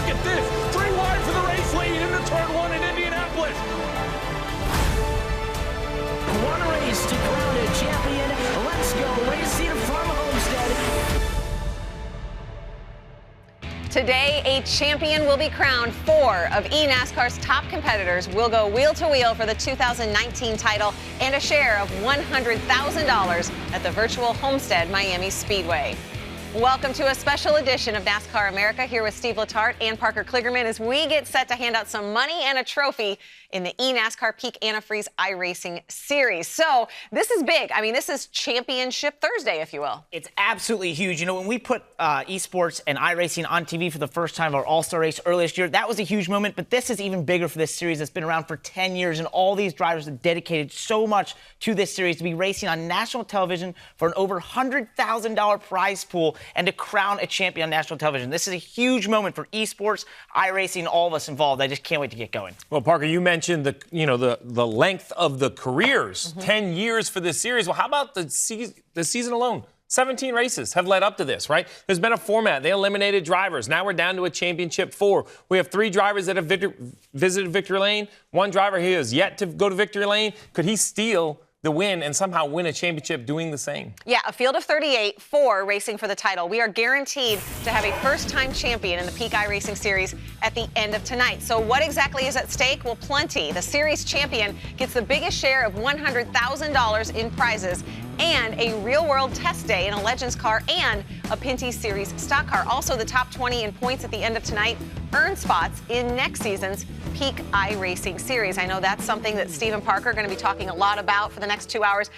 at this. 3 wide for the race lead into turn 1 in Indianapolis. One race to crown a champion. Let's go racing from Homestead. Today, a champion will be crowned. 4 of eNASCAR's top competitors will go wheel-to-wheel for the 2019 title and a share of $100,000 at the virtual Homestead Miami Speedway. Welcome to a special edition of NASCAR America, here with Steve Letarte and Parker Kligerman as we get set to hand out some money and a trophy in the eNASCAR Peak Antifreeze iRacing Series. So this is big. I mean, this is Championship Thursday, if you will. It's absolutely huge. You know, when we put esports and iRacing on TV for the first time, our All-Star race earlier this year, that was a huge moment. But this is even bigger for this series that's been around for 10 years. And all these drivers have dedicated so much to this series to be racing on national television for an over $100,000 prize pool and to crown a champion on national television. This is a huge moment for esports, iRacing, all of us involved. I just can't wait to get going. Well, Parker, you mentioned the length of the careers, 10 years for this series. Well, how about the season alone? 17 races have led up to this, right? There's been a format. They eliminated drivers. Now we're down to a championship 4. We have 3 drivers that have visited Victory Lane. 1 driver here has yet to go to Victory Lane. Could he steal the win and somehow win a championship doing the same? Yeah, a field of 38, 4 racing for the title. We are guaranteed to have a first-time champion in the Peak iRacing Series at the end of tonight. So what exactly is at stake? Well, plenty. The series champion gets the biggest share of $100,000 in prizes and a real-world test day in a Legends car and a Pinty Series stock car. Also, the top 20 in points at the end of tonight earn spots in next season's Peak iRacing Series. I know that's something that Steve and Parker are going to be talking a lot about for the next 2 hours.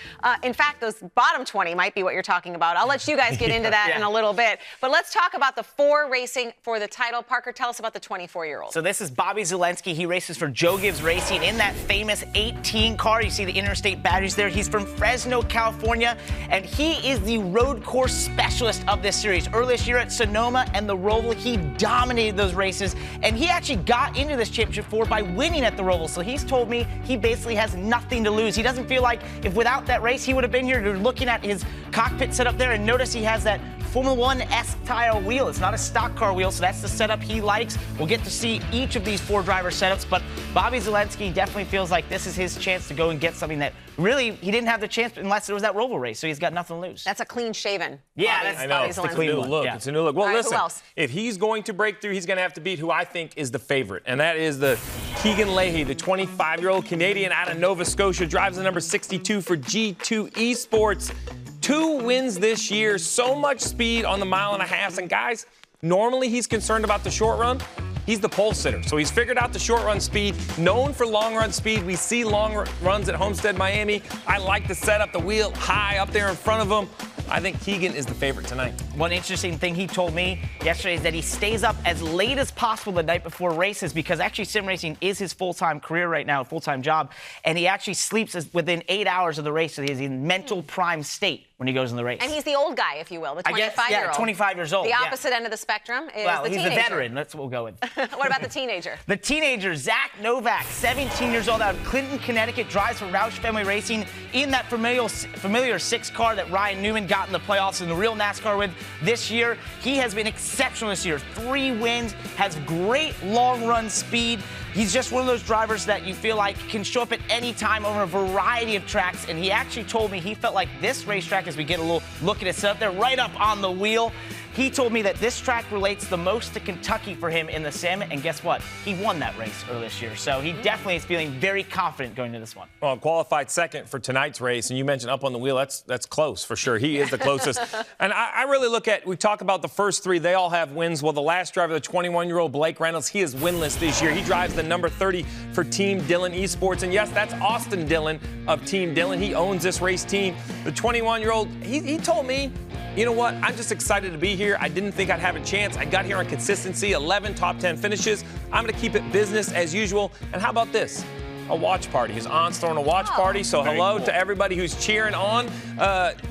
In fact, those bottom 20 might be what you're talking about. I'll let you guys get into that in a little bit. But let's talk about the 4 racing for the title. Parker, tell us about the 24-year-old. So this is Bobby Zilinski. He races for Joe Gibbs Racing in that famous 18 car. You see the interstate badges there. He's from Fresno, California, and he is the road course specialist of this series. Earlier this year at Sonoma and the Roval, he dominated those races, and he actually got into this championship 4 by winning at the Roval. So he's told me he basically has nothing to lose. He doesn't feel like if without that race he would have been here. You're looking at his cockpit set up there, and notice he has that Formula 1-esque style wheel. It's not a stock car wheel, so that's the setup he likes. We'll get to see each of these 4 driver setups, but Bobby Zilinski definitely feels like this is his chance to go and get something that really he didn't have the chance unless there was that Roval race, so he's got nothing to lose. That's a clean-shaven. Yeah, that's Bobby it's a clean look. Yeah. It's a new look. Well, All right, listen, who else? if he's going to break through, he's going to have to beat who I think is the favorite, and that is the Keegan Leahy, the 25-year-old Canadian out of Nova Scotia, drives the number 62 for G2 Esports. 2 wins this year, so much speed on the 1.5 miles. And guys, normally he's concerned about the short run. He's the pole sitter, so he's figured out the short run speed, known for long run speed. We see long runs at Homestead, Miami. I like to set up the wheel high up there in front of him. I think Keegan is the favorite tonight. One interesting thing he told me yesterday is that he stays up as late as possible the night before races because actually sim racing is his full-time career right now, a full-time job, and he actually sleeps within 8 hours of the race, so he's in mental prime state when he goes in the race. And he's the old guy, if you will, the 25-year-old. Yeah, 25 years old. The opposite end of the spectrum is well, the he's teenager. the veteran. That's what we'll go with. What about the teenager? The teenager, Zack Novak, 17 years old, out of Clinton, Connecticut, drives for Roush Family Racing in that familiar 6 car that Ryan Newman got in the playoffs in the real NASCAR with this year. He has been exceptional this year. 3 wins, has great long-run speed. He's just one of those drivers that you feel like can show up at any time over a variety of tracks, and he actually told me he felt like this racetrack, as we get a little look at it set up there, right up on the wheel, he told me that this track relates the most to Kentucky for him in the sim, and guess what? He won that race earlier this year, so he definitely is feeling very confident going into this one. Well, qualified second for tonight's race, and you mentioned up on the wheel. That's close for sure. He is the closest. And I really look at, we talk about the first 3, they all have wins. Well, the last driver, the 21-year-old Blake Reynolds, he is winless this year. He drives the number 30 for Team Dillon Esports, and yes, that's Austin Dillon of Team Dillon. He owns this race team. The 21-year-old, he told me, you know what? I'm just excited to be here. I didn't think I'd have a chance. I got here on consistency, 11 top 10 finishes. I'm going to keep it business as usual. And how about this? A watch party. His aunt's throwing a watch party. So hello to everybody who's cheering on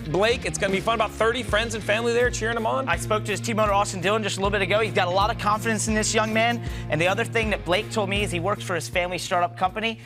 Blake. It's going to be fun. About 30 friends and family there cheering him on. I spoke to his team owner, Austin Dillon, just a little bit ago. He's got a lot of confidence in this young man. And the other thing that Blake told me is he works for his family startup company.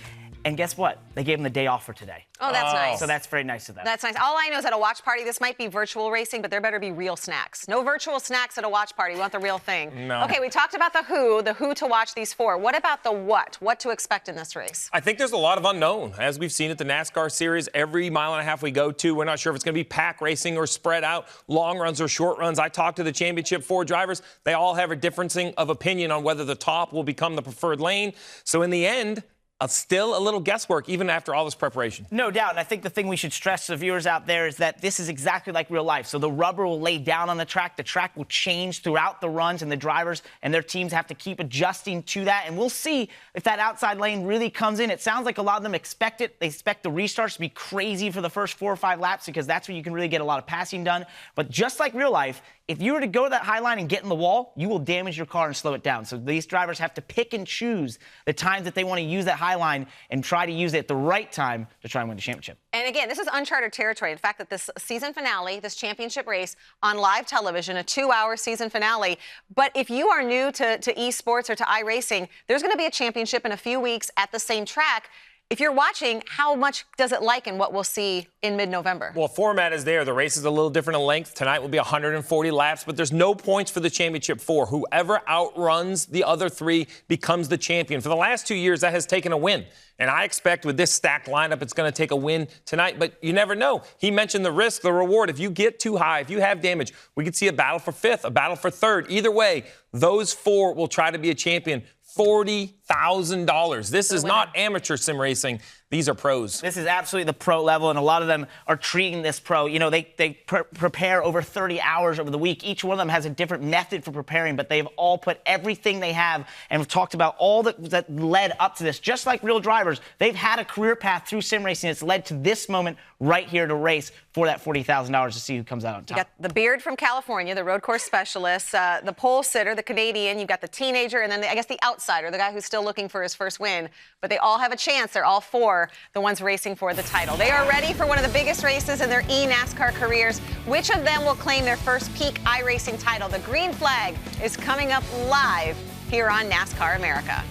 And guess what? They gave him the day off for today. Oh, that's nice. So that's very nice of them. That's nice. All I know is at a watch party, this might be virtual racing, but there better be real snacks. No virtual snacks at a watch party. We want the real thing. No. Okay, we talked about the who to watch these for. What about the what? What to expect in this race? I think there's a lot of unknown. As we've seen at the NASCAR series, every mile and a half we go to, we're not sure if it's going to be pack racing or spread out, long runs or short runs. I talked to the Championship 4 drivers. They all have a differencing of opinion on whether the top will become the preferred lane. So in the end, still a little guesswork, even after all this preparation. No doubt, and I think the thing we should stress to the viewers out there is that this is exactly like real life. So the rubber will lay down on the track will change throughout the runs, and the drivers and their teams have to keep adjusting to that, and we'll see if that outside lane really comes in. It sounds like a lot of them expect it. They expect the restarts to be crazy for the first 4 or 5 laps because that's where you can really get a lot of passing done. But just like real life, if you were to go to that high line and get in the wall, you will damage your car and slow it down. So these drivers have to pick and choose the times that they want to use that high line and try to use it at the right time to try and win the championship. And again, this is uncharted territory. In fact, that this season finale, this championship race on live television, a 2-hour season finale. But if you are new to esports or to iRacing, there's going to be a championship in a few weeks at the same track. If you're watching, how much does it liken what we'll see in mid-November? Well, format is there. The race is a little different in length. Tonight will be 140 laps, but there's no points for the Championship 4. Whoever outruns the other 3 becomes the champion. For the last 2 years, that has taken a win. And I expect with this stacked lineup, it's going to take a win tonight. But you never know. He mentioned the risk, the reward. If you get too high, if you have damage, we could see a battle for 5th, a battle for 3rd. Either way, those 4 will try to be a champion. $40,000. This is not amateur sim racing. These are pros. This is absolutely the pro level, and a lot of them are treating this pro. You know, they prepare over 30 hours over the week. Each one of them has a different method for preparing, but they've all put everything they have, and we've talked about all that led up to this. Just like real drivers, they've had a career path through sim racing that's led to this moment right here to race for that $40,000 to see who comes out on top. You got the Beard from California, the road course specialist, the pole sitter, the Canadian, you've got the teenager, and then I guess the outsider, the guy who's still looking for his first win. But they all have a chance. They're all 4 the ones racing for the title. They are ready for one of the biggest races in their NASCAR careers. Which of them will claim their first peak iRacing title? The green flag is coming up live here on NASCAR America.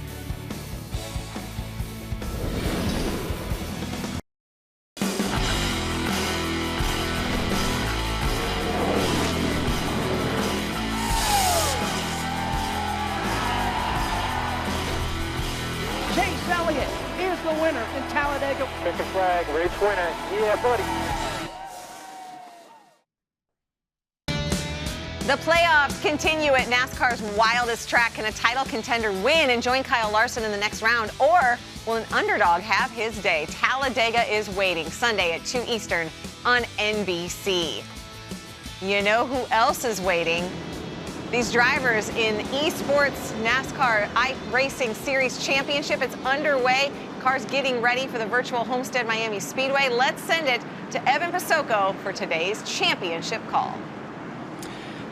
The winner in Talladega. Checkered flag, race winner. Yeah, buddy. The playoffs continue at NASCAR's wildest track. Can a title contender win and join Kyle Larson in the next round? Or will an underdog have his day? Talladega is waiting Sunday at 2 Eastern on NBC. You know who else is waiting? These drivers in esports NASCAR iRacing Series Championship. It's underway. Cars getting ready for the virtual Homestead Miami Speedway. Let's send it to Evan Pasoko for today's championship call.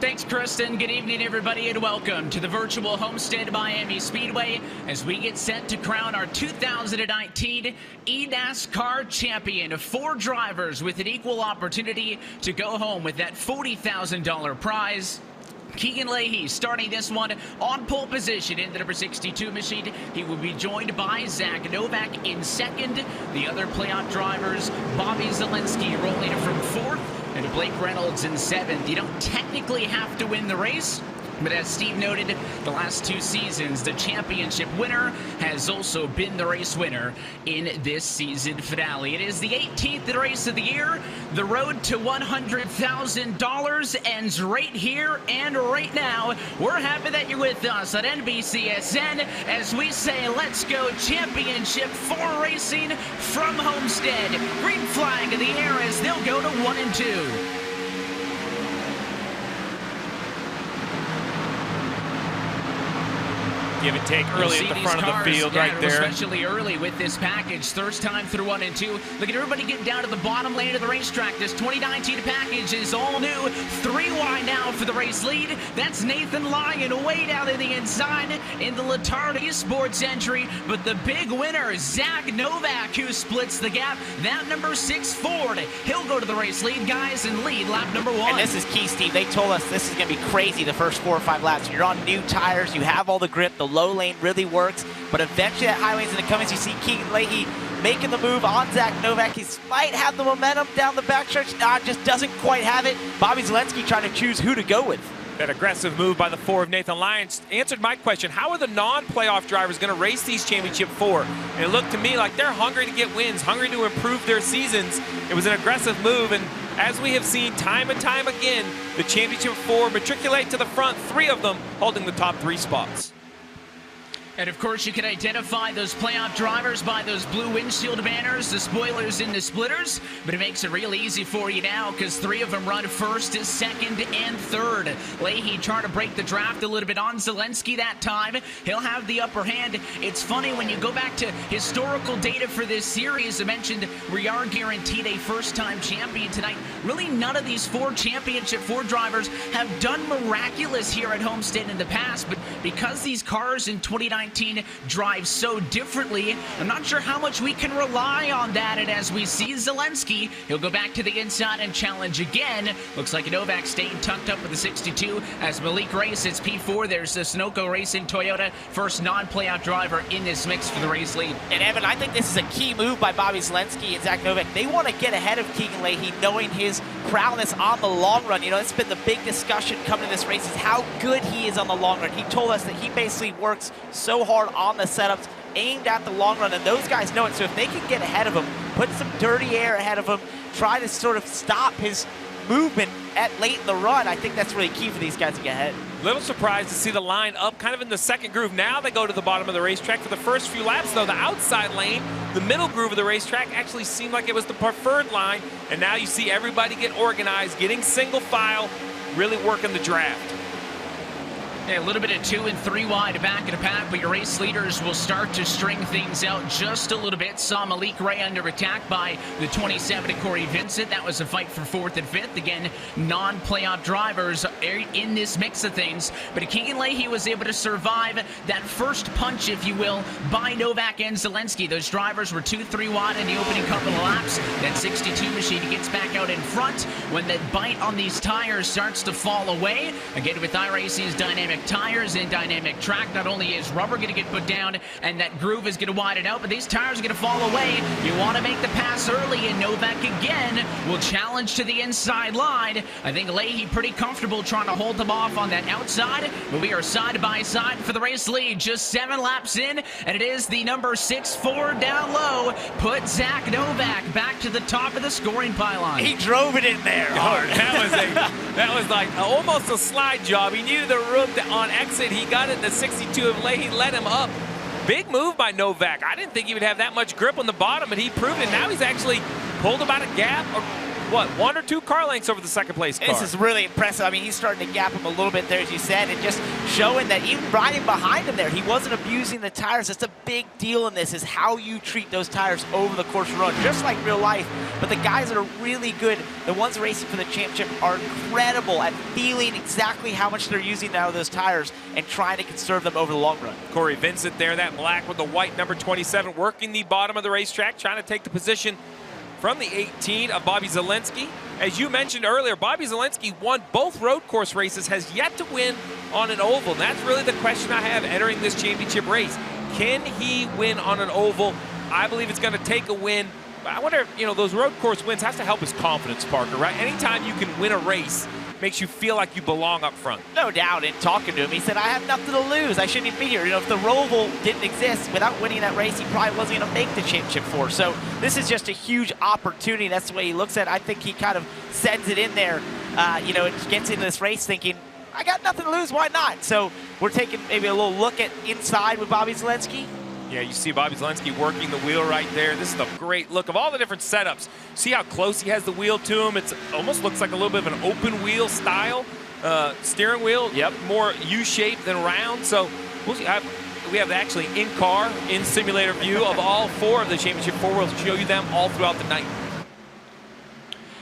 Thanks, Kristen. Good evening, everybody, and welcome to the virtual Homestead Miami Speedway as we get set to crown our 2019 NASCAR champion. 4 drivers with an equal opportunity to go home with that $40,000 prize. Keegan Leahy starting this one on pole position in the number 62 machine. He will be joined by Zack Novak in second. The other playoff drivers, Bobby Zilinski rolling from 4th and Blake Reynolds in 7th. You don't technically have to win the race, but as Steve noted, the last 2 seasons, the championship winner has also been the race winner in this season finale. It is the 18th race of the year. The road to $100,000 ends right here and right now. We're happy that you're with us at NBCSN as we say, let's go championship 4 racing from Homestead. Green flag in the air as they'll go to 1 and 2. Give and take early at the front of the field right there. Especially early with this package. First time through 1 and 2. Look at everybody getting down to the bottom lane of the racetrack. This 2019 package is all new. 3 wide now for the race lead. That's Nathan Lyon way down in the inside in the Letard Esports entry. But the big winner, Zack Novak, who splits the gap. That number 6 Ford. He'll go to the race lead, guys, and lead lap number 1. And this is key, Steve. They told us this is going to be crazy the first 4 or 5 laps. You're on new tires. You have all the grip. The low lane really works, but eventually that high lane's going to come as you see Keegan Leahy making the move on Zack Novak. He might have the momentum down the backstretch. Just doesn't quite have it. Bobby Zilinski trying to choose who to go with. That aggressive move by the 4 of Nathan Lyon answered my question. How are the non-playoff drivers going to race these Championship 4? And it looked to me like they're hungry to get wins, hungry to improve their seasons. It was an aggressive move, and as we have seen time and time again, the Championship 4 matriculate to the front, 3 of them holding the top 3 spots. And of course, you can identify those playoff drivers by those blue windshield banners, the spoilers and the splitters, but it makes it real easy for you now because 3 of them run first, second, and third. Leahy trying to break the draft a little bit on Zilinski that time. He'll have the upper hand. It's funny when you go back to historical data for this series. I mentioned we are guaranteed a first-time champion tonight. Really, none of these 4 Championship 4 drivers have done miraculous here at Homestead in the past, but because these cars in 2019 drive so differently, I'm not sure how much we can rely on that. And as we see Zilinski, he'll go back to the inside and challenge again. Looks like Novak staying tucked up with the 62 as Malik races P4. There's the Sunoco Racing Toyota, first non-playoff driver in this mix for the race lead. And Evan, I think this is a key move by Bobby Zilinski and Zack Novak. They want to get ahead of Keegan Leahy, knowing his prowess on the long run. You know, it's been the big discussion coming to this race is how good he is on the long run. He told us that he basically works so hard on the setups, aimed at the long run, and those guys know it. So if they can get ahead of him, put some dirty air ahead of him, try to sort of stop his movement at late in the run, I think that's really key for these guys to get ahead. Little surprised to see the line up kind of in the second groove. Now they go to the bottom of the racetrack. For the first few laps, though, the outside lane, the middle groove of the racetrack actually seemed like it was the preferred line. And now you see everybody get organized, getting single file, really working the draft. Yeah, a little bit of 2 and 3 wide back of the pack, but your race leaders will start to string things out just a little bit. Saw Malik Ray under attack by the 27 Cory Vincent. That was a fight for 4th and 5th. Again, non-playoff drivers in this mix of things. But Keegan Leahy was able to survive that first punch, if you will, by Novak and Zilinski. Those drivers were 2-3 wide in the opening couple of laps. That 62 machine gets back out in front when that bite on these tires starts to fall away. Again, with iRacing's dynamic tires and dynamic track, not only is rubber going to get put down and that groove is going to widen out, but these tires are going to fall away. You want to make the pass early, and Novak again will challenge to the inside line. I think Leahy pretty comfortable trying to hold them off on that outside, but we are side by side for the race lead. Just 7 laps in, and it is the number 6 Ford down low. Put Zack Novak back to the top of the scoring pylon. He drove it in there hard. That was like almost a slide job. He needed the room on exit. He got it in the 62 of Leahy, let him up. Big move by Novak. I didn't think he would have that much grip on the bottom, and he proved it. Now he's actually pulled about a gap, or what, 1 or 2 car lengths over the second place car. This is really impressive. I mean, he's starting to gap him a little bit there, as you said, and just showing that even riding behind him there, he wasn't abusing the tires. That's a big deal in this, is how you treat those tires over the course of the run, just like real life. But the guys that are really good, the ones racing for the championship, are incredible at feeling exactly how much they're using now of those tires and trying to conserve them over the long run. Cory Vincent there, that black with the white number 27, working the bottom of the racetrack, trying to take the position from the 18 of Bobby Zilinski. As you mentioned earlier, Bobby Zilinski won both road course races, has yet to win on an oval. And that's really the question I have entering this championship race. Can he win on an oval? I believe it's going to take a win. But I wonder if, you know, those road course wins has to help his confidence, Parker, right? Anytime you can win a race, makes you feel like you belong up front. No doubt. In talking to him, he said, I have nothing to lose. I shouldn't even be here. You know, if the Roval didn't exist, without winning that race, he probably wasn't going to make the championship 4. So this is just a huge opportunity. That's the way he looks at it. I think he kind of sends it in there, you know, and gets into this race thinking, I got nothing to lose. Why not? So we're taking maybe a little look at inside with Bobby Zilinski. Yeah, you see Bobby Zilinski working the wheel right there. This is a great look of all the different setups. See how close he has the wheel to him? It almost looks like a little bit of an open wheel style steering wheel. Yep, more U-shaped than round. So we'll see. We have actually in-car, in-simulator view of all 4 of the Championship 4 wheels. Show you them all throughout the night.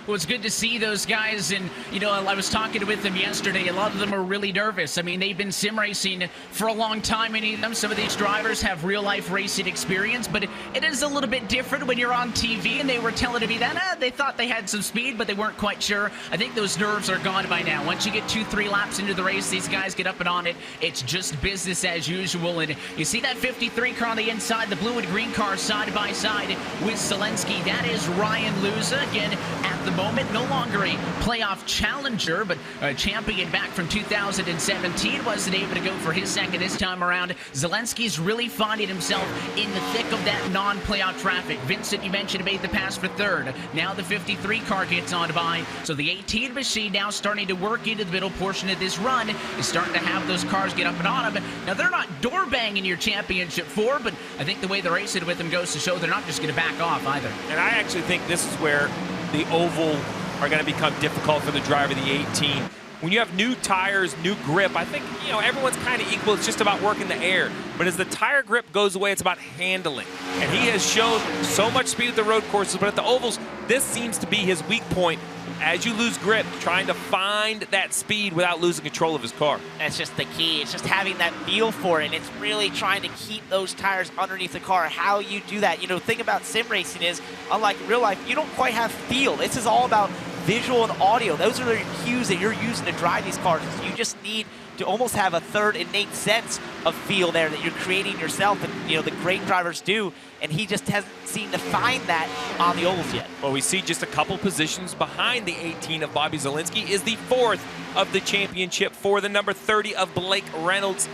Well, it's good to see those guys, and you know, I was talking with them yesterday. A lot of them are really nervous. I mean, they've been sim racing for a long time. Many of them, some of these drivers have real-life racing experience, but it is a little bit different when you're on TV. And they were telling me that they thought they had some speed, but they weren't quite sure. I think those nerves are gone by now. Once you get 2-3 laps into the race, these guys get up and on it. It's just business as usual. And you see that 53 car on the inside, the blue and green car side by side with Zilinski. That is Ryan Luza. Again, at the moment, no longer a playoff challenger, but a champion back from 2017. Wasn't able to go for his second this time around. Zilinski's really finding himself in the thick of that non-playoff traffic. Vincent, you mentioned, made the pass for third. Now the 53 car gets on by. So the 18 machine now starting to work into the middle portion of this run is starting to have those cars get up and on them. Now they're not door banging your championship 4, but I think the way they're racing with them goes to show they're not just going to back off either. And I actually think this is where the oval are going to become difficult for the driver of the 18. When you have new tires, new grip, I think, you know, everyone's kind of equal. It's just about working the air. But as the tire grip goes away, it's about handling. And he has shown so much speed at the road courses, but at the ovals, this seems to be his weak point. As you lose grip, trying to find that speed without losing control of his car. That's just the key. It's just having that feel for it. And it's really trying to keep those tires underneath the car. How you do that, you know, the thing about sim racing is, unlike real life, you don't quite have feel. This is all about visual and audio. Those are the cues that you're using to drive these cars. You just need to almost have a third innate sense of feel there that you're creating yourself, and you know the great drivers do, and he just hasn't seemed to find that on the ovals yet. Well, we see just a couple positions behind the 18 of Bobby Zilinski is the 4th of the championship for the number 30 of Blake Reynolds.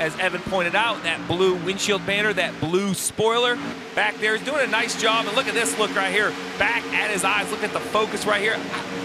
As Evan pointed out, that blue windshield banner, that blue spoiler back there is doing a nice job. And look at this look right here, back at his eyes. Look at the focus right here.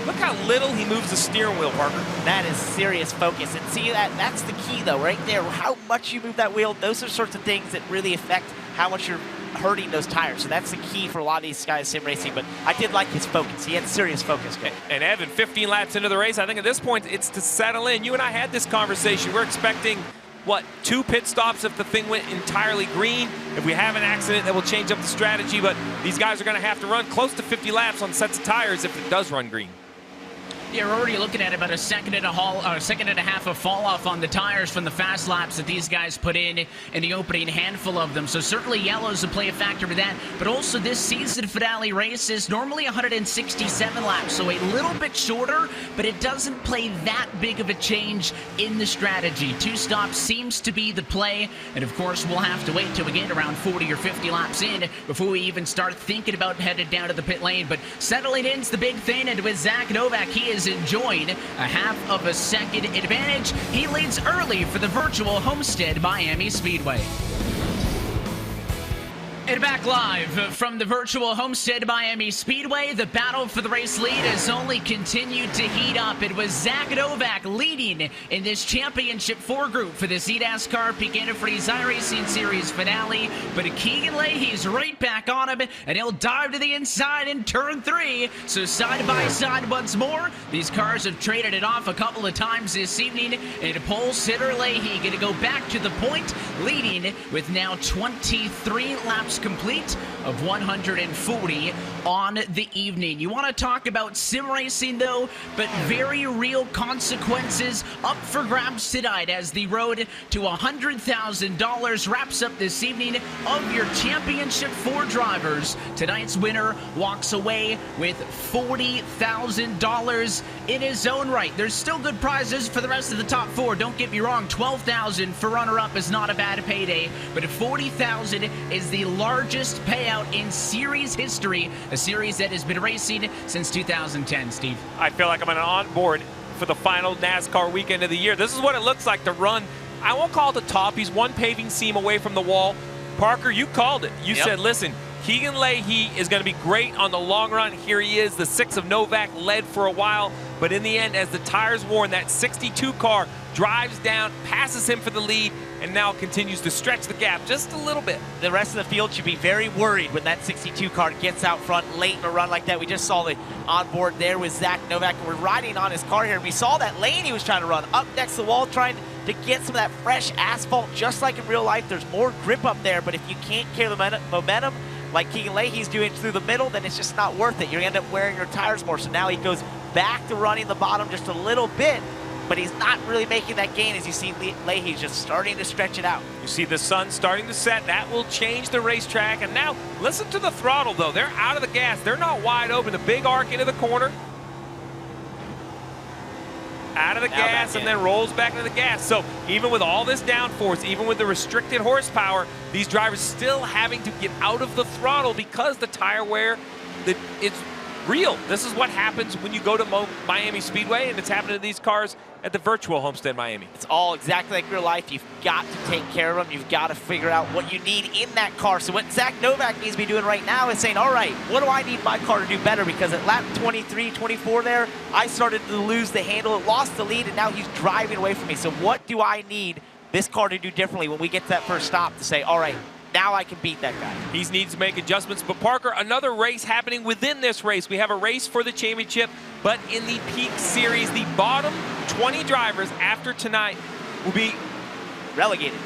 Look how little he moves the steering wheel, Parker. That is serious focus. And see, that's the key, though, right there. How much you move that wheel, those are sorts of things that really affect how much you're hurting those tires. So that's the key for a lot of these guys sim racing. But I did like his focus. He had serious focus. Okay. And Evan, 15 laps into the race, I think at this point it's to settle in. You and I had this conversation. We're expecting, what, 2 pit stops if the thing went entirely green. If we have an accident, that will change up the strategy. But these guys are going to have to run close to 50 laps on sets of tires if it does run green. Yeah, we're already looking at about a second and a half of fall off on the tires from the fast laps that these guys put in the opening handful of them. So certainly yellows will play a factor with that. But also this season finale race is normally 167 laps, so a little bit shorter, but it doesn't play that big of a change in the strategy. 2 stops seems to be the play, and of course we'll have to wait till we get around 40 or 50 laps in before we even start thinking about headed down to the pit lane. But settling in's the big thing, and with Zack Novak, he is enjoying a half of a second advantage. He leads early for the virtual Homestead Miami Speedway. And back live from the virtual Homestead Miami Speedway, the battle for the race lead has only continued to heat up. It was Zack Novak leading in this Championship 4 group for the NASCAR Peak Antifreeze iRacing Series finale, but Keegan Leahy's right back on him, and he'll dive to the inside in turn 3. So side by side once more, these cars have traded it off a couple of times this evening, and pole sitter Leahy going to go back to the point, leading with now 23 laps complete of 140 on the evening. You want to talk about sim racing, though, but very real consequences up for grabs tonight as the road to $100,000 wraps up this evening of your Championship 4 drivers. Tonight's winner walks away with $40,000 in his own right. There's still good prizes for the rest of the top 4. Don't get me wrong, $12,000 for runner-up is not a bad payday, but $40,000 is the largest payout in series history, a series that has been racing since 2010, Steve. I feel like I'm on board for the final NASCAR weekend of the year. This is what it looks like to run. I won't call it the top. He's one paving seam away from the wall. Parker, you called it. You said, listen, Keegan Leahy is going to be great on the long run. Here he is, the 6 of Novak, led for a while. But in the end, as the tires worn, that 62 car drives down, passes him for the lead, and now continues to stretch the gap just a little bit. The rest of the field should be very worried when that 62 car gets out front late in a run like that. We just saw the onboard there with Zack Novak. We're riding on his car here, and we saw that lane he was trying to run up next to the wall, trying to get some of that fresh asphalt. Just like in real life, there's more grip up there, but if you can't carry the momentum, like Keegan Leahy's doing through the middle, then it's just not worth it. You end up wearing your tires more. So now he goes back to running the bottom just a little bit, but he's not really making that gain. As you see, Leahy's just starting to stretch it out. You see the sun starting to set. That will change the racetrack. And now, listen to the throttle, though. They're out of the gas. They're not wide open. The big arc into the corner. Out of the gas and then rolls back into the gas. So even with all this downforce, even with the restricted horsepower, these drivers still having to get out of the throttle because the tire wear, it's real. This is what happens when you go to Miami Speedway, and it's happening to these cars at the virtual Homestead Miami. It's all exactly like real life. You've got to take care of them. You've got to figure out what you need in that car. So what Zack Novak needs to be doing right now is saying, all right, what do I need my car to do better? Because at lap 23, 24 there, I started to lose the handle, lost the lead, and now he's driving away from me. So what do I need this car to do differently when we get to that first stop to say, all right, now I can beat that guy? He needs to make adjustments. But Parker, another race happening within this race. We have a race for the championship, but in the Peak Series, the bottom 20 drivers after tonight will be relegated.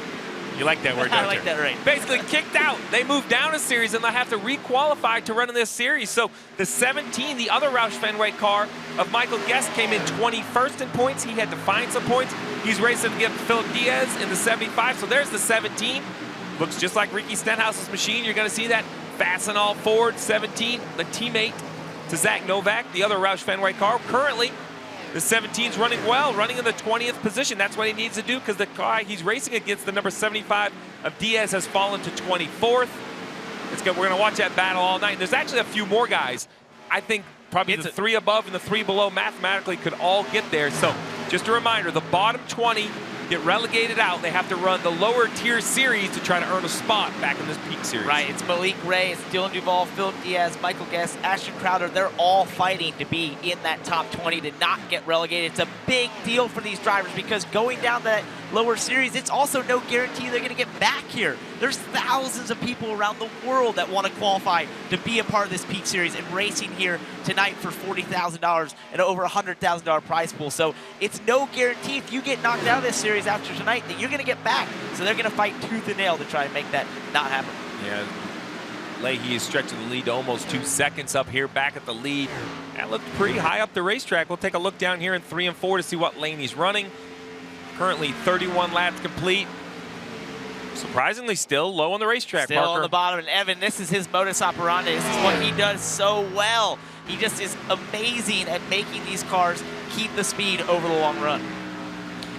You like that word, don't you? I like that, right. Basically kicked out. They move down a series and they'll have to re-qualify to run in this series. So the 17, the other Roush Fenway car of Michael Guest, came in 21st in points. He had to find some points. He's racing against Philip Diaz in the 75. So there's the 17. Looks just like Ricky Stenhouse's machine. You're going to see that Fastenal Ford 17, the teammate to Zack Novak, the other Roush Fenway car. Currently, the 17's running well, running in the 20th position. That's what he needs to do because the car he's racing against, the number 75 of Diaz, has fallen to 24th. It's good. We're going to watch that battle all night. And there's actually a few more guys. I think probably the 3 above and the 3 below mathematically could all get there. So just a reminder, the bottom 20 get relegated out. They have to run the lower tier series to try to earn a spot back in this Peak Series. Right, it's Malik Ray, it's Dylan Duvall, Philip Diaz, Michael Guest, Ashton Crowder. They're all fighting to be in that top 20 to not get relegated. It's a big deal for these drivers because going down that lower series, it's also no guarantee they're going to get back here. There's thousands of people around the world that want to qualify to be a part of this Peak Series and racing here tonight for $40,000 and over $100,000 prize pool. So it's no guarantee if you get knocked out of this series after tonight that you're going to get back. So they're going to fight tooth and nail to try and make that not happen. Yeah, Leahy is stretching the lead to almost 2 seconds up here, back at the lead. That looked pretty high up the racetrack. We'll take a look down here in 3 and 4 to see what lane he's running. Currently 31 laps complete. Surprisingly still low on the racetrack, Still Parker. on the bottom, and Evan, this is his modus operandi. This is what he does so well. He just is amazing at making these cars keep the speed over the long run.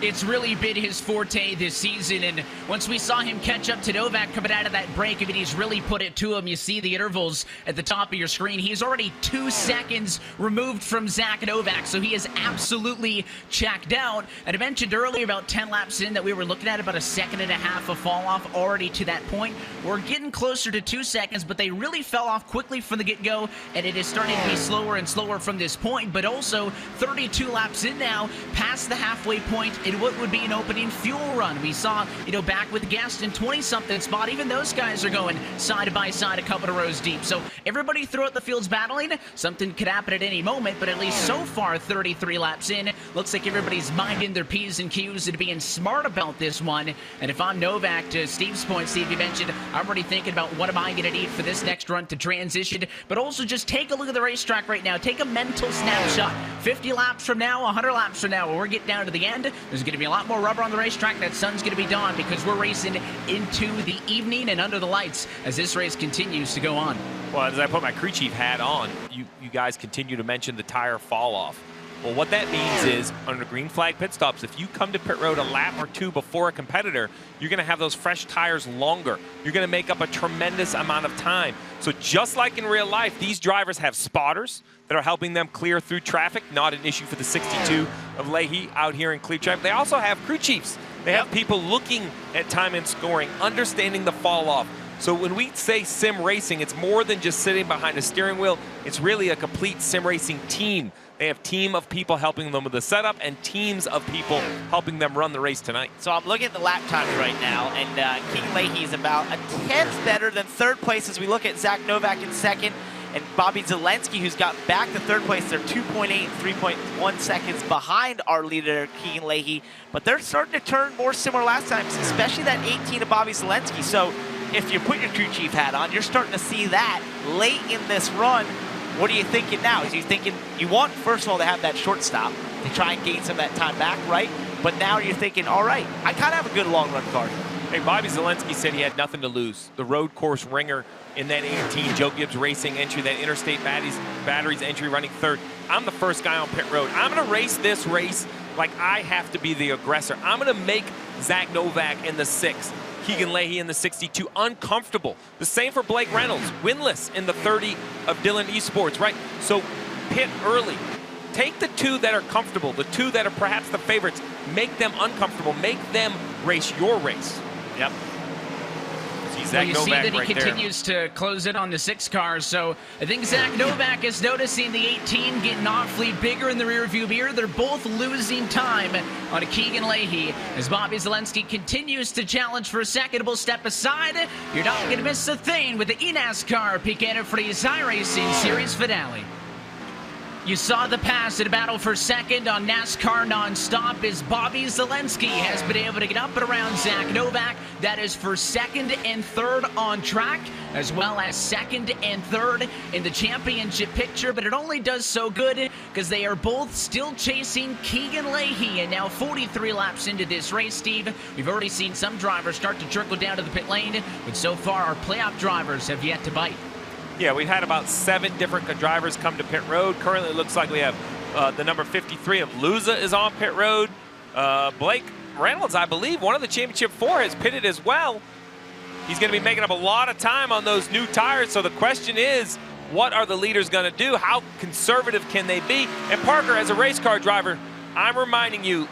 It's really been his forte this season, and once we saw him catch up to Novak coming out of that break, I mean, he's really put it to him. You see the intervals at the top of your screen. He's already 2 seconds removed from Zack Novak, so he is absolutely checked out. And I mentioned earlier about 10 laps in that we were looking at about a 1.5 seconds of fall off already to that point. We're getting closer to 2 seconds, but they really fell off quickly from the get-go, and it is starting to be slower and slower from this point, but also 32 laps in now, past the halfway point, in what would be an opening fuel run. We saw, back with Guest in 20-something spot. Even those guys are going side by side a couple of rows deep. So everybody throughout the field's battling. Something could happen at any moment, but at least so far, 33 laps in, looks like everybody's minding their P's and Q's and being smart about this one. And if I'm Novak, to Steve's point, Steve, you mentioned, I'm already thinking about what am I going to need for this next run to transition, but also just take a look at the racetrack right now. Take a mental snapshot. 50 laps from now, 100 laps from now, when we're getting down to the end, there's going to be a lot more rubber on the racetrack. That sun's going to be dawn because we're racing into the evening and under the lights as this race continues to go on. Well, as I put my crew chief hat on, you guys continue to mention the tire fall off. Well, what that means is under green flag pit stops, if you come to pit road a lap or 2 before a competitor, you're going to have those fresh tires longer. You're going to make up a tremendous amount of time. So just like in real life, these drivers have spotters that are helping them clear through traffic. Not an issue for the 62 of Leahy out here in clear traffic. They also have crew chiefs. They have people looking at time and scoring, understanding the fall off. So when we say sim racing, it's more than just sitting behind a steering wheel. It's really a complete sim racing team. They have a team of people helping them with the setup and teams of people helping them run the race tonight. So I'm looking at the lap times right now, and Keegan Leahy is about a 10th better than 3rd place as we look at Zack Novak in 2nd. And Bobby Zilinski, who's got back to 3rd place, they're 2.8 and 3.1 seconds behind our leader, Keegan Leahy. But they're starting to turn more similar last time, especially that 18 of Bobby Zilinski. So if you put your crew chief hat on, you're starting to see that late in this run. What are you thinking now? Is you thinking you want, first of all, to have that short stop to try and gain some of that time back, right? But now you're thinking, all right, I kind of have a good long run car. Hey, Bobby Zilinski said he had nothing to lose. The road course ringer in that 18 Joe Gibbs Racing entry, that Interstate Batteries entry running third. I'm the first guy on pit road. I'm going to race this race like I have to be the aggressor. I'm going to make Zack Novak in the 6, Keegan Leahy in the 62 uncomfortable. The same for Blake Reynolds, winless in the 30 of Dylan Esports, right? So pit early. Take the 2 that are comfortable, the 2 that are perhaps the favorites, make them uncomfortable, make them race your race. Yep. Well, you see that he continues to close in on the 6 cars, so I think Zack Novak is noticing the 18 getting awfully bigger in the rearview mirror. They're both losing time on Keegan Leahy as Bobby Zilinski continues to challenge for a second. We'll step aside. You're not going to miss a thing with the NASCAR Peak Antifreeze iRacing Series finale. You saw the pass in a battle for second on NASCAR Nonstop as Bobby Zilinski has been able to get up and around Zack Novak. That is for second and third on track, as well as second and third in the championship picture. But it only does so good because they are both still chasing Keegan Leahy. And now 43 laps into this race, Steve, we've already seen some drivers start to trickle down to the pit lane, but so far our playoff drivers have yet to bite. Yeah, we've had about 7 different drivers come to pit road. Currently, it looks like we have the number 53 of Luza is on pit road. Blake Reynolds, I believe, one of the championship 4 has pitted as well. He's going to be making up a lot of time on those new tires. So the question is, what are the leaders going to do? How conservative can they be? And Parker, as a race car driver, I'm reminding you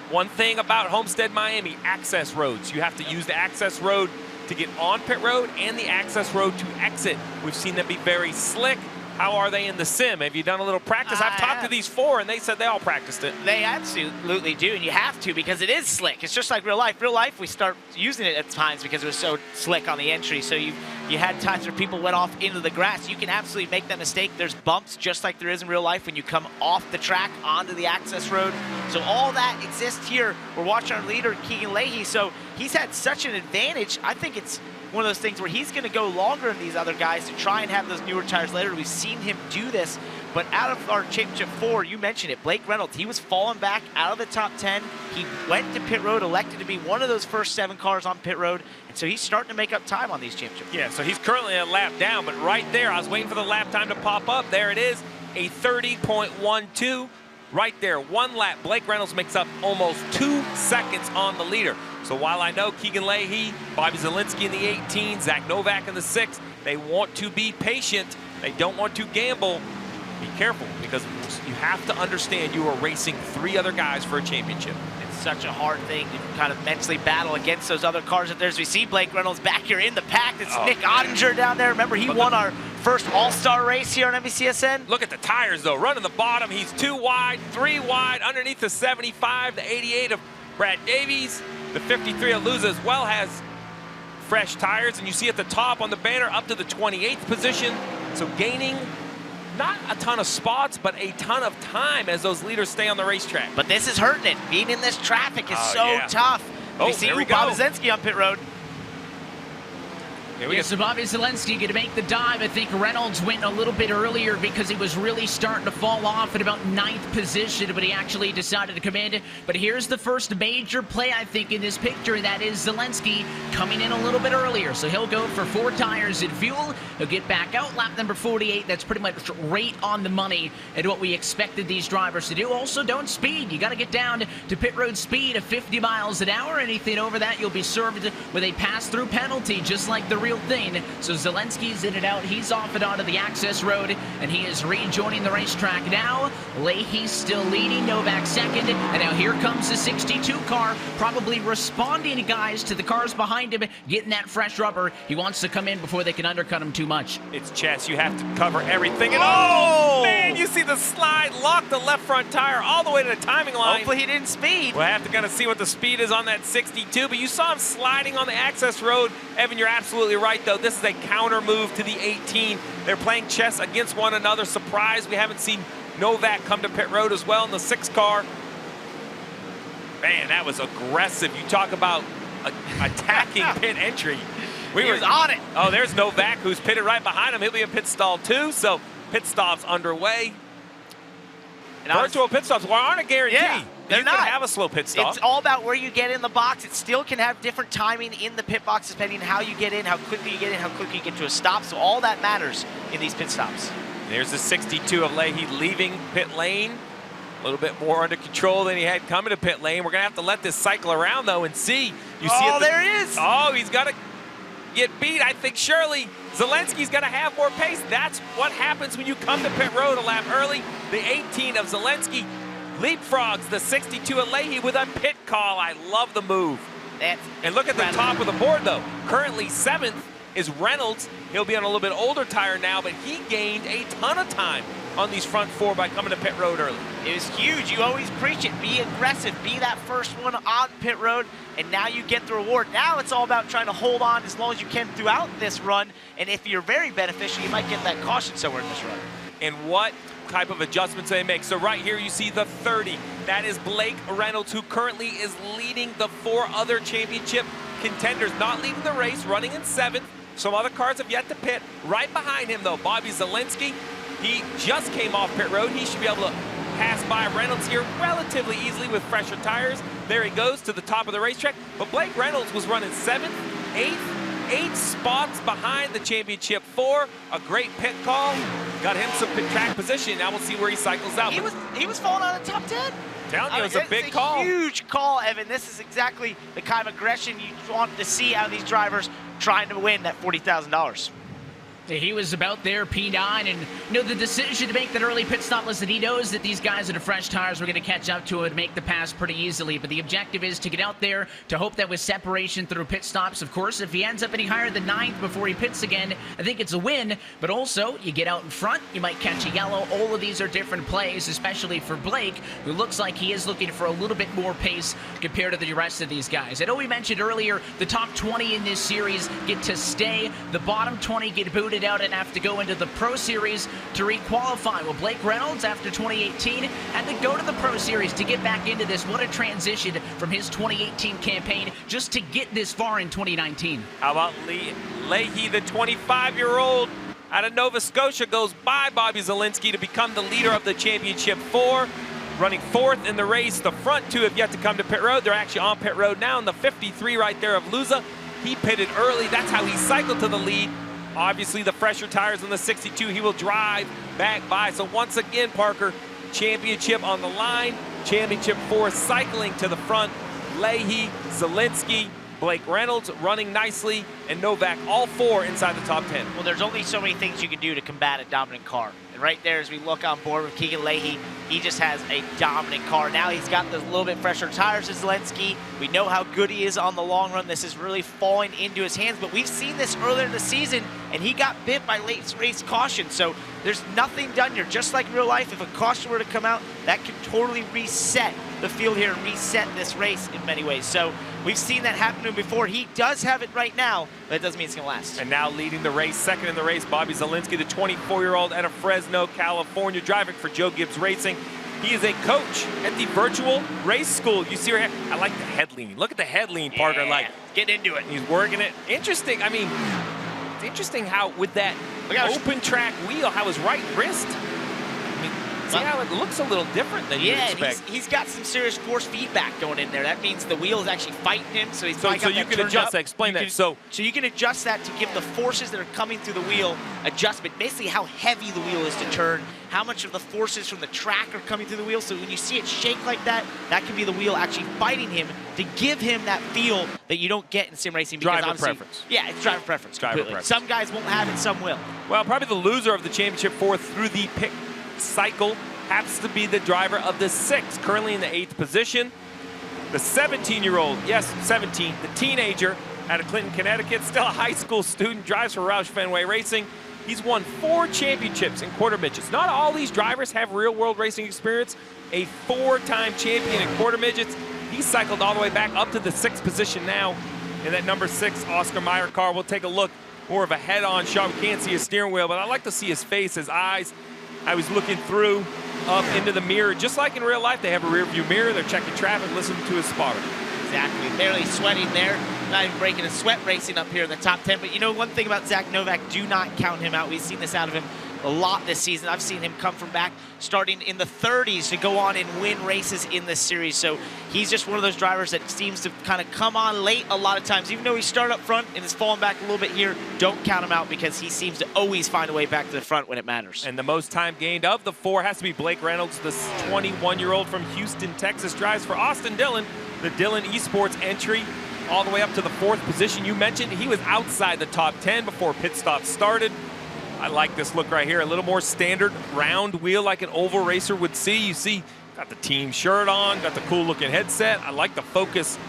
one thing about Homestead, Miami, access roads. You have to use the access road to get on pit road and the access road to exit. We've seen them be very slick. How are they in the sim? Have you done a little practice? I've talked to these 4, and they said they all practiced it. They absolutely do, and you have to because it is slick. It's just like real life. Real life, we start using it at times because it was so slick on the entry. So you had times where people went off into the grass. You can absolutely make that mistake. There's bumps just like there is in real life when you come off the track onto the access road. So all that exists here. We're watching our leader, Keegan Leahy. So he's had such an advantage. I think it's one of those things where he's going to go longer than these other guys to try and have those newer tires later. We've seen him do this, but out of our championship 4, you mentioned it, Blake Reynolds, he was falling back out of the top 10. He went to pit road, elected to be one of those first 7 cars on pit road, and so he's starting to make up time on these championships. Yeah, so he's currently a lap down, but right there, I was waiting for the lap time to pop up. There it is, a 30.12. Right there, 1 lap. Blake Reynolds makes up almost 2 seconds on the leader. So while I know Keegan Leahy, Bobby Zilinski in the 18, Zack Novak in the 6, they want to be patient. They don't want to gamble. Be careful because you have to understand you are racing 3 other guys for a championship. It's such a hard thing to kind of mentally battle against those other cars. As we see Blake Reynolds back here in the pack. It's Nick Ottinger down there. Remember, he won our first All-Star race here on NBCSN. Look at the tires, though. Running the bottom, he's 2 wide, 3 wide, underneath the 75, the 88 of Brad Davies. The 53 of Luza as well has fresh tires, and you see at the top on the banner up to the 28th position. So gaining not a ton of spots, but a ton of time as those leaders stay on the racetrack. But this is hurting it. Being in this traffic is so tough. We see Bobby Zilinski on pit road. So Bobby Zilinski going to make the dive. I think Reynolds went a little bit earlier because he was really starting to fall off at about 9th position, but he actually decided to come in. But here's the first major play, I think, in this picture, and that is Zilinski coming in a little bit earlier. So he'll go for 4 tires and fuel. He'll get back out. Lap number 48, that's pretty much right on the money and what we expected these drivers to do. Also, don't speed. You got to get down to pit road speed of 50 miles an hour. Anything over that, you'll be served with a pass-through penalty, just like the real thing. So Zilinski's in and out. He's off and onto the access road, and he is rejoining the racetrack now. Leahy's still leading, Novak second, and now here comes the 62 car, probably responding, guys, to the cars behind him, getting that fresh rubber. He wants to come in before they can undercut him too much. It's chess. You have to cover everything. And oh, man, you see the slide, lock the left front tire all the way to the timing line. Hopefully he didn't speed. We'll have to kind of see what the speed is on that 62, but you saw him sliding on the access road. Evan, you're absolutely right, though. This is a counter move to the 18. They're playing chess against one another. Surprise, we haven't seen Novak come to pit road as well in the 6 car. Man, that was aggressive. You talk about attacking pit entry. He was on it. Oh, there's Novak, who's pitted right behind him. He'll be in pit stall too, so pit stops underway. And virtual pit stops aren't a guarantee. Yeah, they're not. You can have a slow pit stop. It's all about where you get in the box. It still can have different timing in the pit box depending on how you get in, how quickly you get in, how quickly you get to a stop. So all that matters in these pit stops. There's the 62 of Leahy leaving pit lane. A little bit more under control than he had coming to pit lane. We're going to have to let this cycle around, though, and see. You see it. There it is. Oh, he's got to get beat. I think surely Zilinski's going to have more pace. That's what happens when you come to pit road a lap early. The 18 of Zilinski leapfrogs the 62 of Leahy with a pit call. I love the move. And look at the top of the board, though. Currently 7th is Reynolds. He'll be on a little bit older tire now, but he gained a ton of time on these front 4 by coming to pit road early. It was huge. You always preach it. Be aggressive. Be that first one on pit road, and now you get the reward. Now it's all about trying to hold on as long as you can throughout this run, and if you're very beneficial, you might get that caution somewhere in this run. And what type of adjustments they make. So right here you see the 30. That is Blake Reynolds, who currently is leading the 4 other championship contenders, not leading the race, running in 7th. Some other cars have yet to pit. Right behind him, though, Bobby Zilinski. He just came off pit road. He should be able to pass by Reynolds here relatively easily with fresher tires. There he goes to the top of the racetrack. But Blake Reynolds was running 7th, 8th, 8 spots behind the championship 4. A great pit call. Got him some pit track position. Now we'll see where he cycles out. He was falling out of the top 10. Telling you, it was a big call. Huge call, Evan. This is exactly the kind of aggression you want to see out of these drivers trying to win that $40,000. He was about there, P9, and you know the decision to make that early pit stop was that he knows that these guys that have fresh tires were going to catch up to him and make the pass pretty easily. But the objective is to get out there to hope that with separation through pit stops. Of course, if he ends up any higher than 9th before he pits again, I think it's a win. But also, you get out in front, you might catch a yellow. All of these are different plays, especially for Blake, who looks like he is looking for a little bit more pace compared to the rest of these guys. I know we mentioned earlier the top 20 in this series get to stay. The bottom 20 get booted out and have to go into the Pro Series to re-qualify. Well, Blake Reynolds, after 2018, had to go to the Pro Series to get back into this. What a transition from his 2018 campaign just to get this far in 2019. How about Leahy, the 25-year-old out of Nova Scotia, goes by Bobby Zilinski to become the leader of the championship 4. Running 4th in the race. The front 2 have yet to come to pit road. They're actually on pit road now. And the 53 right there of Luza, he pitted early. That's how he cycled to the lead. Obviously, the fresher tires on the 62, he will drive back by. So once again, Parker, championship on the line. Championship 4 cycling to the front. Leahy, Zilinski, Blake Reynolds running nicely, and Novak, all 4 inside the top 10. Well, there's only so many things you can do to combat a dominant car. And right there, as we look on board with Keegan Leahy, he just has a dominant car. Now he's got the little bit fresher tires as Zilinski. We know how good he is on the long run. This is really falling into his hands, but we've seen this earlier in the season, and he got bit by late race caution. So there's nothing done here. Just like real life, if a caution were to come out, that could totally reset the field here and reset this race in many ways. So we've seen that happen to him before. He does have it right now, but it doesn't mean it's going to last. And now leading the race, second in the race, Bobby Zilinski, the 24-year-old out of Fresno, California, driving for Joe Gibbs Racing. He is a coach at the virtual race school. You see her head? I like the head lean. Look at the head lean, Parker. Like, get into it. He's working it. Interesting. I mean, it's interesting how with that open track wheel, how his right wrist, see how it looks a little different than you expect. He's got some serious force feedback going in there. That means the wheel is actually fighting him, so he's so you can adjust that. Explain that. So you can adjust that to give the forces that are coming through the wheel adjustment. Basically, how heavy the wheel is to turn, how much of the forces from the track are coming through the wheel. So when you see it shake like that, that can be the wheel actually fighting him to give him that feel that you don't get in sim racing. Driver preference. Yeah, it's driver preference. Some guys won't have it, some will. Well, probably the loser of the championship 4 through the pick cycle happens to be the driver of the 6, currently in the 8th position. The 17-year-old, yes, 17, the teenager out of Clinton, Connecticut, still a high school student, drives for Roush Fenway Racing. He's won 4 championships in quarter midgets. Not all these drivers have real-world racing experience. A 4-time champion in quarter midgets. He cycled all the way back up to the 6th position now in that number 6 Oscar Mayer car. We'll take a look, more of a head-on shot. We can't see his steering wheel, but I like to see his face, his eyes. I was looking through up into the mirror. Just like in real life, they have a rear view mirror. They're checking traffic, listening to his spotter. Exactly. Barely sweating there. not even breaking a sweat racing up here in the top 10. But you know, one thing about Zack Novak, do not count him out. We've seen this out of him a lot this season. I've seen him come from back starting in the 30s to go on and win races in this series. So he's just one of those drivers that seems to kind of come on late a lot of times. Even though he started up front and has fallen back a little bit here, don't count him out because he seems to always find a way back to the front when it matters. And the most time gained of the 4 has to be Blake Reynolds, the 21-year-old from Houston, Texas, drives for Austin Dillon, the Dillon Esports entry, all the way up to the 4th position. You mentioned he was outside the top 10 before pit stop started. I like this look right here, a little more standard round wheel like an oval racer would see. You see, got the team shirt on, got the cool looking headset. I like the focus.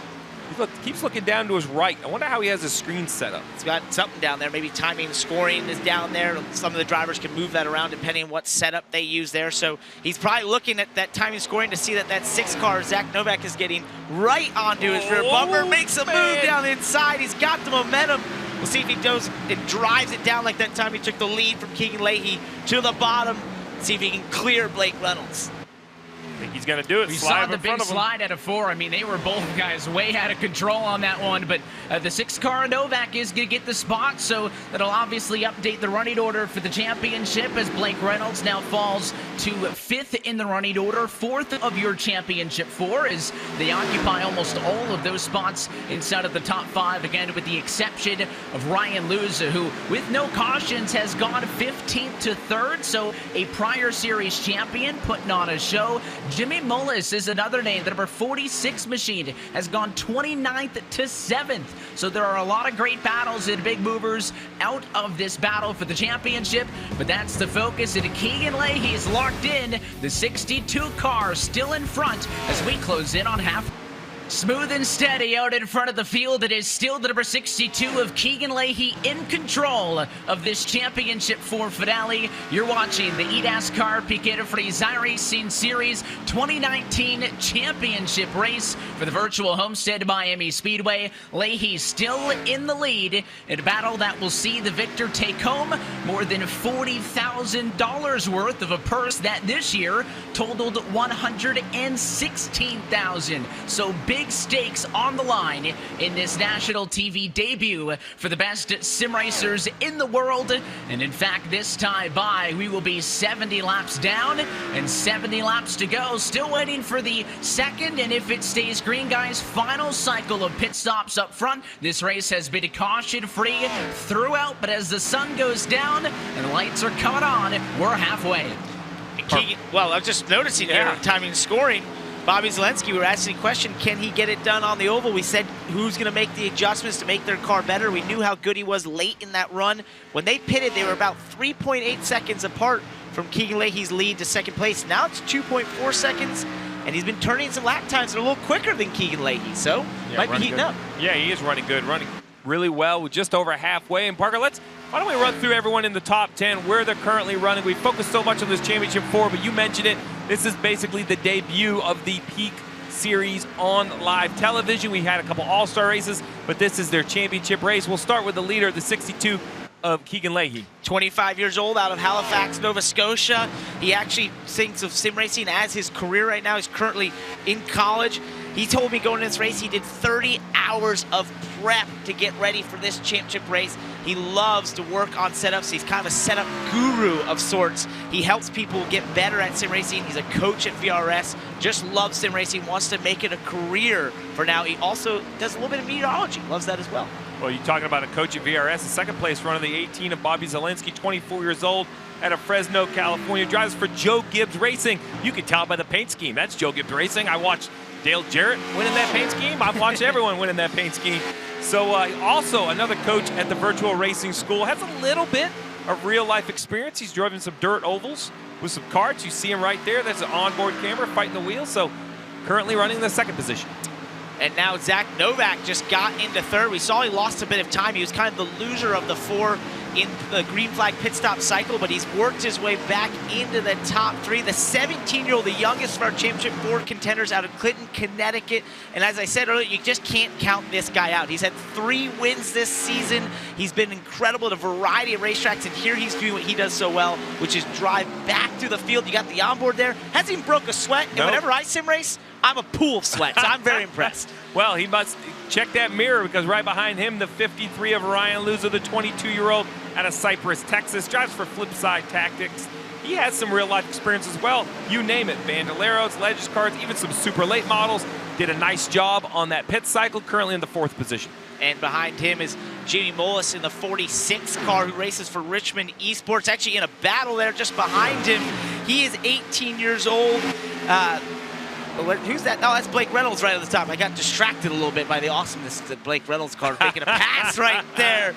He keeps looking down to his right. I wonder how he has his screen set up. He's got something down there, maybe timing and scoring is down there. Some of the drivers can move that around depending on what setup they use there. So he's probably looking at that timing scoring to see that that 6 car Zack Novak is getting right onto his rear bumper, makes a move down the inside. He's got the momentum. We'll see if he goes and drives it down like that time he took the lead from Keegan Leahy to the bottom. See if he can clear Blake Reynolds. I think he's going to do it. We saw the big slide at a 4. I mean, they were both guys way out of control on that one, but the 6 car Novak is going to get the spot, so that'll obviously update the running order for the championship as Blake Reynolds now falls to 5th in the running order, 4th of your championship 4 as they occupy almost all of those spots inside of the top 5, again with the exception of Ryan Luza, who with no cautions has gone 15th to 3rd, so a prior series champion putting on a show. Jimmy Bolus is another name. The number 46 machine has gone 29th to 7th. So there are a lot of great battles and big movers out of this battle for the championship, but that's the focus. And Keegan Leahy is locked in. The 62 car still in front as we close in on half. Smooth and steady out in front of the field. It is still the number 62 of Keegan Leahy in control of this championship 4 finale. You're watching the NASCAR Piquet Freeze iRacing Series 2019 championship race for the virtual Homestead Miami Speedway. Leahy still in the lead in a battle that will see the victor take home more than $40,000 worth of a purse that this year totaled $116,000. So big stakes on the line in this national TV debut for the best sim racers in the world. And in fact, this time by, we will be 70 laps down and 70 laps to go. Still waiting for the second, and if it stays green, guys, final cycle of pit stops up front. This race has been caution-free throughout, but as the sun goes down and lights are coming on, we're halfway. Well, I was just noticing here, timing and scoring. Bobby Zilinski, we were asking a question, can he get it done on the oval? We said who's going to make the adjustments to make their car better. We knew how good he was late in that run. When they pitted, they were about 3.8 seconds apart from Keegan Leahy's lead to second place. Now it's 2.4 seconds, and he's been turning some lap times that are a little quicker than Keegan Leahy, so might be heating up. Yeah, he is running good, running really well. We're just over halfway. And Parker, why don't we run through everyone in the top 10, where they're currently running. We focused so much on this championship 4, but you mentioned it. This is basically the debut of the Peak Series on live television. We had a couple all-star races, but this is their championship race. We'll start with the leader, the 62 of Keegan Leahy. 25 years old, out of Halifax, Nova Scotia. He actually thinks of sim racing as his career right now. He's currently in college. He told me going into this race, he did 30 hours of prep to get ready for this championship race. He loves to work on setups. He's kind of a setup guru of sorts. He helps people get better at sim racing. He's a coach at VRS, just loves sim racing, wants to make it a career for now. He also does a little bit of meteorology, loves that as well. Well, you're talking about a coach at VRS, the second place runner, the 18 of Bobby Zilinski, 24 years old, out of Fresno, California, drives for Joe Gibbs Racing. You can tell by the paint scheme. That's Joe Gibbs Racing. I watched Dale Jarrett winning that paint scheme. I've watched everyone winning that paint scheme. So also another coach at the virtual racing school, has a little bit of real life experience. He's driven some dirt ovals with some karts. You see him right there. That's an onboard camera fighting the wheel. So currently running the second position. And now Zack Novak just got into third. We saw he lost a bit of time. He was kind of the loser of the 4 in the green flag pit stop cycle, but he's worked his way back into the top 3. The 17-year-old, the youngest of our championship 4 contenders out of Clinton, Connecticut. And as I said earlier, you just can't count this guy out. He's had 3 wins this season. He's been incredible at a variety of racetracks, and here he's doing what he does so well, which is drive back through the field. You got the onboard there. Hasn't even broke a sweat. And whenever I sim race, I'm a pool of sweat, so I'm very impressed. Well, he must check that mirror because right behind him, the 53 of Ryan Luza, the 22-year-old out of Cypress, Texas, drives for Flipside Tactics. He has some real-life experience as well. You name it, Bandoleros, Legends cards, even some super late models. Did a nice job on that pit cycle, currently in the 4th position. And behind him is Jimmy Bolus in the 46 car who races for Richmond Esports. Actually in a battle there just behind him. He is 18 years old. Who's that? Oh, that's Blake Reynolds right at the top. I got distracted a little bit by the awesomeness of the Blake Reynolds car making a pass right there.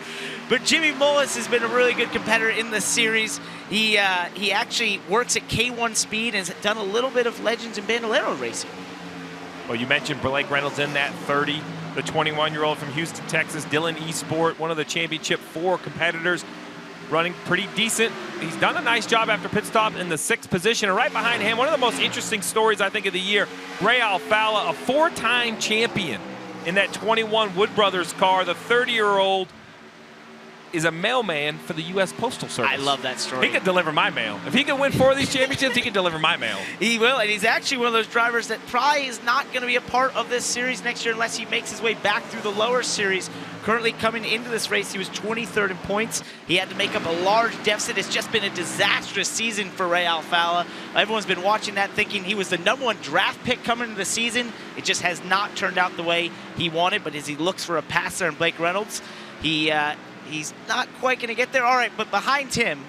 But Jimmy Bolus has been a really good competitor in this series. He actually works at K1 Speed and has done a little bit of Legends and Bandolero racing. Well, you mentioned Blake Reynolds in that 30, the 21-year-old from Houston, Texas, Dillon Esport, one of the Championship 4 competitors, running pretty decent. He's done a nice job after pit stop in the 6th position. And right behind him, one of the most interesting stories, I think, of the year, Ray Alfala, a 4-time champion in that 21 Wood Brothers car. The 30-year-old is a mailman for the U.S. Postal Service. I love that story. He could deliver my mail. If he could win 4 of these championships, he could deliver my mail. He will, and he's actually one of those drivers that probably is not going to be a part of this series next year unless he makes his way back through the lower series. Currently coming into this race, he was 23rd in points. He had to make up a large deficit. It's just been a disastrous season for Ray Alfala. Everyone's been watching that thinking he was the #1 draft pick coming into the season. It just has not turned out the way he wanted, but as he looks for a passer in Blake Reynolds, he's not quite going to get there. All right, but behind him,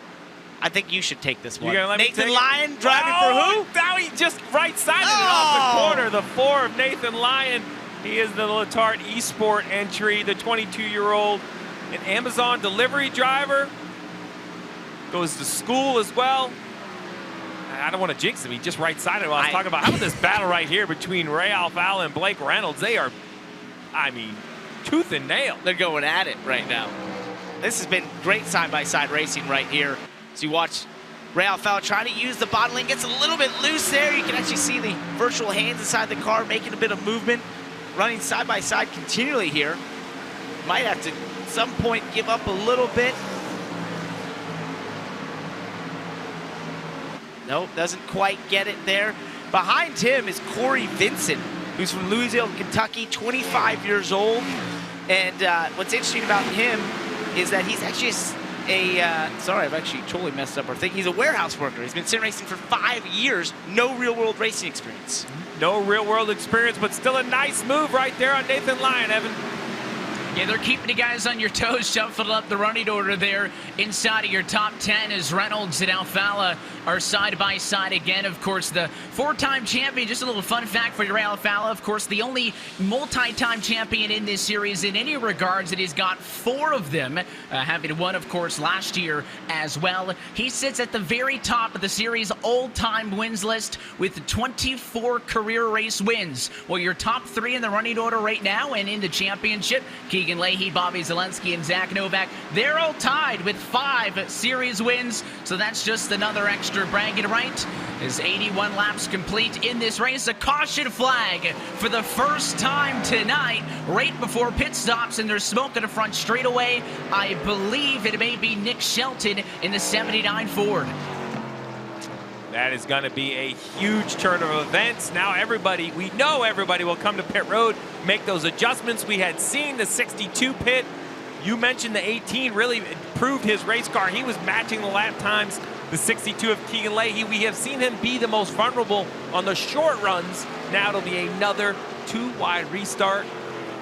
I think you should take this one. You're gonna let Nathan me Lyon driving for who? Now he just right-sided it off the corner. The 4 of Nathan Lyon. He is the Letarte Esport entry, the 22-year-old, an Amazon delivery driver. Goes to school as well. I don't want to jinx him. He just right-sided while I was talking about. How about this battle right here between Ray Alfala and Blake Reynolds? They are, I mean, tooth and nail. They're going at it right now. This has been great side-by-side racing right here. So you watch Ray Alfala trying to use the bottling, gets a little bit loose there. You can actually see the virtual hands inside the car making a bit of movement, running side-by-side continually here. Might have to, at some point, give up a little bit. Nope, doesn't quite get it there. Behind him is Cory Vincent, who's from Louisville, Kentucky, 25 years old. And what's interesting about him is that he's actually sorry, I've actually totally messed up our thing. He's a warehouse worker. He's been sim racing for 5 years. No real-world racing experience. No real-world experience, but still a nice move right there on Nathan Lyon, Evan. Yeah, they're keeping you guys on your toes, shuffling up the running order there inside of your top 10 as Reynolds and Alfala are side-by-side again. Of course, the 4-time champion, just a little fun fact for your Alfala, of course, the only multi-time champion in this series in any regards, and he's got 4 of them, having won, of course, last year as well. He sits at the very top of the series all-time wins list with 24 career race wins. Well, your top 3 in the running order right now and in the championship, Keegan Leahy, Bobby Zilinski, and Zack Novak, they're all tied with 5 series wins, so that's just another extra bragging right. As 81 laps complete in this race, a caution flag for the first time tonight, right before pit stops, and there's smoke in the front straightaway. I believe it may be Nick Shelton in the 79 Ford. That is going to be a huge turn of events. Now everybody, we know everybody will come to pit road, make those adjustments. We had seen the 62 pit. You mentioned the 18 really proved his race car. He was matching the lap times. The 62 of Keegan Leahy, we have seen him be the most vulnerable on the short runs. Now it'll be another 2-wide restart,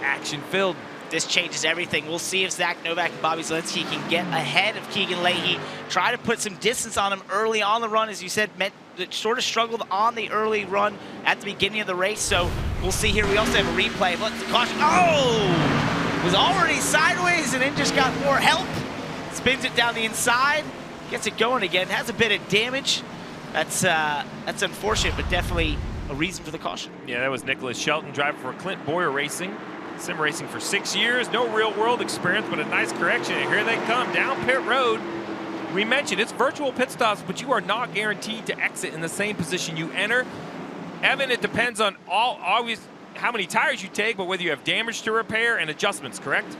action-filled. This changes everything. We'll see if Zack Novak and Bobby Zilinski can get ahead of Keegan Leahy, try to put some distance on him early on the run. As you said, sort of struggled on the early run at the beginning of the race, so we'll see here. We also have a replay. Look, the caution. Oh! Was already sideways and then just got more help. Spins it down the inside, gets it going again, has a bit of damage. That's unfortunate, but definitely a reason for the caution. Yeah, that was Nicholas Shelton, driver for Clint Boyer Racing. Sim racing for 6 years, no real world experience, but a nice correction. And here they come down pit road. We mentioned it's virtual pit stops, but you are not guaranteed to exit in the same position you enter. Evan, it depends on always how many tires you take, but whether you have damage to repair and adjustments, correct?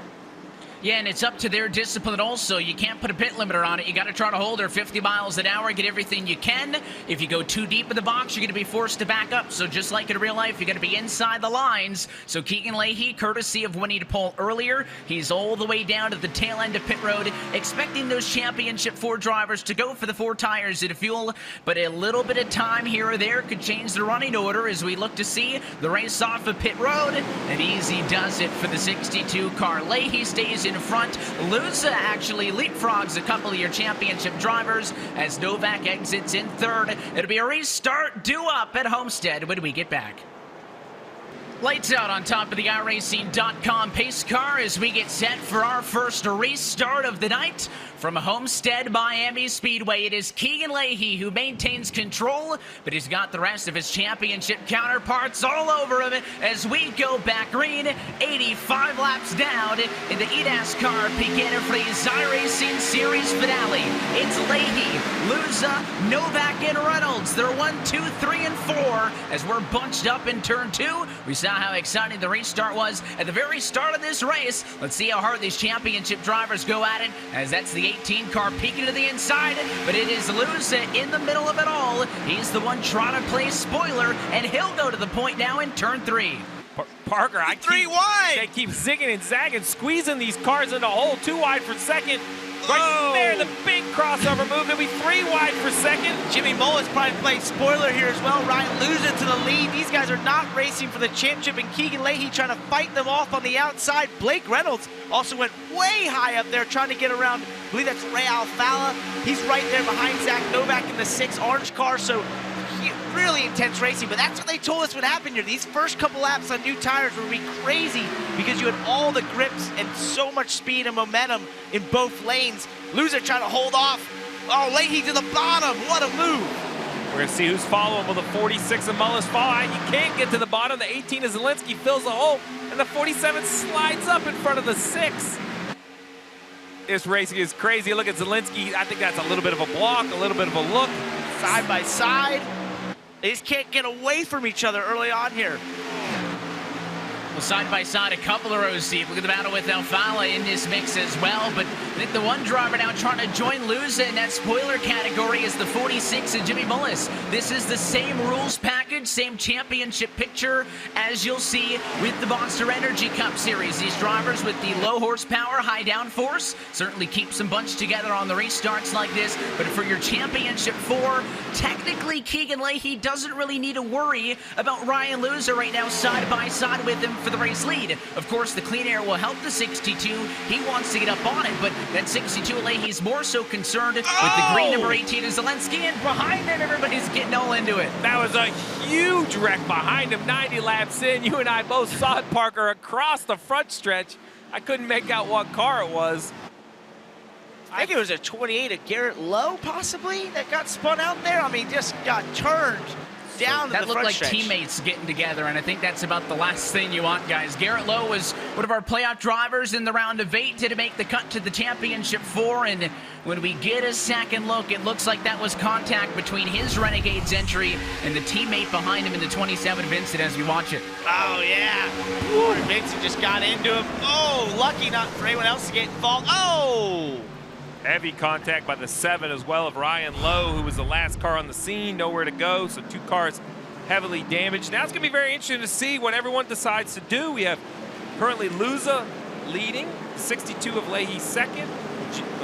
Yeah, and it's up to their discipline also. You can't put a pit limiter on it. You got to try to hold her 50 miles an hour, get everything you can. If you go too deep in the box, you're going to be forced to back up. So just like in real life, you got to be inside the lines. So Keegan Leahy, courtesy of winning a pole earlier, he's all the way down to the tail end of pit road, expecting those championship 4 drivers to go for the 4 tires into fuel. But a little bit of time here or there could change the running order as we look to see the race off of pit road. And easy does it for the 62 car. Leahy stays in front. Luza actually leapfrogs a couple of your championship drivers as Novak exits in 3rd. It'll be a restart due up at Homestead when we get back. Lights out on top of the iRacing.com pace car as we get set for our first restart of the night. From Homestead Miami Speedway, it is Keegan Leahy who maintains control, but he's got the rest of his championship counterparts all over him as we go back green, 85 laps down in the NASCAR Pekin for the iRacing Series finale. It's Leahy, Luza, Novak, and Reynolds. They're 1, 2, 3, and 4 as we're bunched up in turn 2. We saw how exciting the restart was at the very start of this race. Let's see how hard these championship drivers go at it, as that's the 18 car peeking to the inside, but it is Luza in the middle of it all. He's the one trying to play spoiler, and he'll go to the point now in turn 3. Parker, they keep zigging and zagging, squeezing these cars into a hole. 2 wide for second. Right there, the big crossover move. It'll be 3 wide for second. Jimmy Bolus probably playing spoiler here as well. Ryan losing to the lead. These guys are not racing for the championship, and Keegan Leahy trying to fight them off on the outside. Blake Reynolds also went way high up there trying to get around. I believe that's Ray Alfala. He's right there behind Zack Novak in the 6 orange car. So really intense racing, but that's what they told us would happen here. These first couple laps on new tires would be crazy because you had all the grips and so much speed and momentum in both lanes. Loser trying to hold off. Oh, Leahy to the bottom. What a move. We're going to see who's following. Will the 46 of Bolus fall? You can't get to the bottom. The 18 of Zilinski fills the hole, and the 47 slides up in front of the 6. This racing is crazy. Look at Zilinski. I think that's a little bit of a block, a little bit of a look. Side by side. They just can't get away from each other early on here. Well, side by side, a couple of rows deep. Look at the battle with Alfala in this mix as well. But I think the one driver now trying to join Luza in that spoiler category is the 46 and Jimmy Bolus. This is the same rules package, same championship picture as you'll see with the Monster Energy Cup Series. These drivers with the low horsepower, high downforce certainly keeps them bunched together on the restarts like this. But for your championship 4, technically Keegan Leahy doesn't really need to worry about Ryan Luza right now side by side with him for the race lead. Of course, the clean air will help the 62. He wants to get up on it, but that 62 Leahy's more so concerned with the green number 18 is Zilinski, and behind him, everybody's getting all into it. That was a huge wreck behind him, 90 laps in. You and I both saw it, Parker, across the front stretch. I couldn't make out what car it was. I think it was a 28 of Garrett Lowe, possibly, that got spun out there. I mean, just got turned down to the front stretch. That looked like teammates getting together, and I think that's about the last thing you want, guys. Garrett Lowe was one of our playoff drivers in the round of 8 to make the cut to the championship 4, and when we get a second look, it looks like that was contact between his Renegades entry and the teammate behind him in the 27, Vincent, as we watch it. Oh, yeah. Cory Vincent just got into him. Oh, lucky not for anyone else to get involved. Oh! Heavy contact by the 7 as well of Ryan Lowe, who was the last car on the scene, nowhere to go, so 2 cars heavily damaged. Now it's going to be very interesting to see what everyone decides to do. We have currently Luza leading, 62 of Leahy second.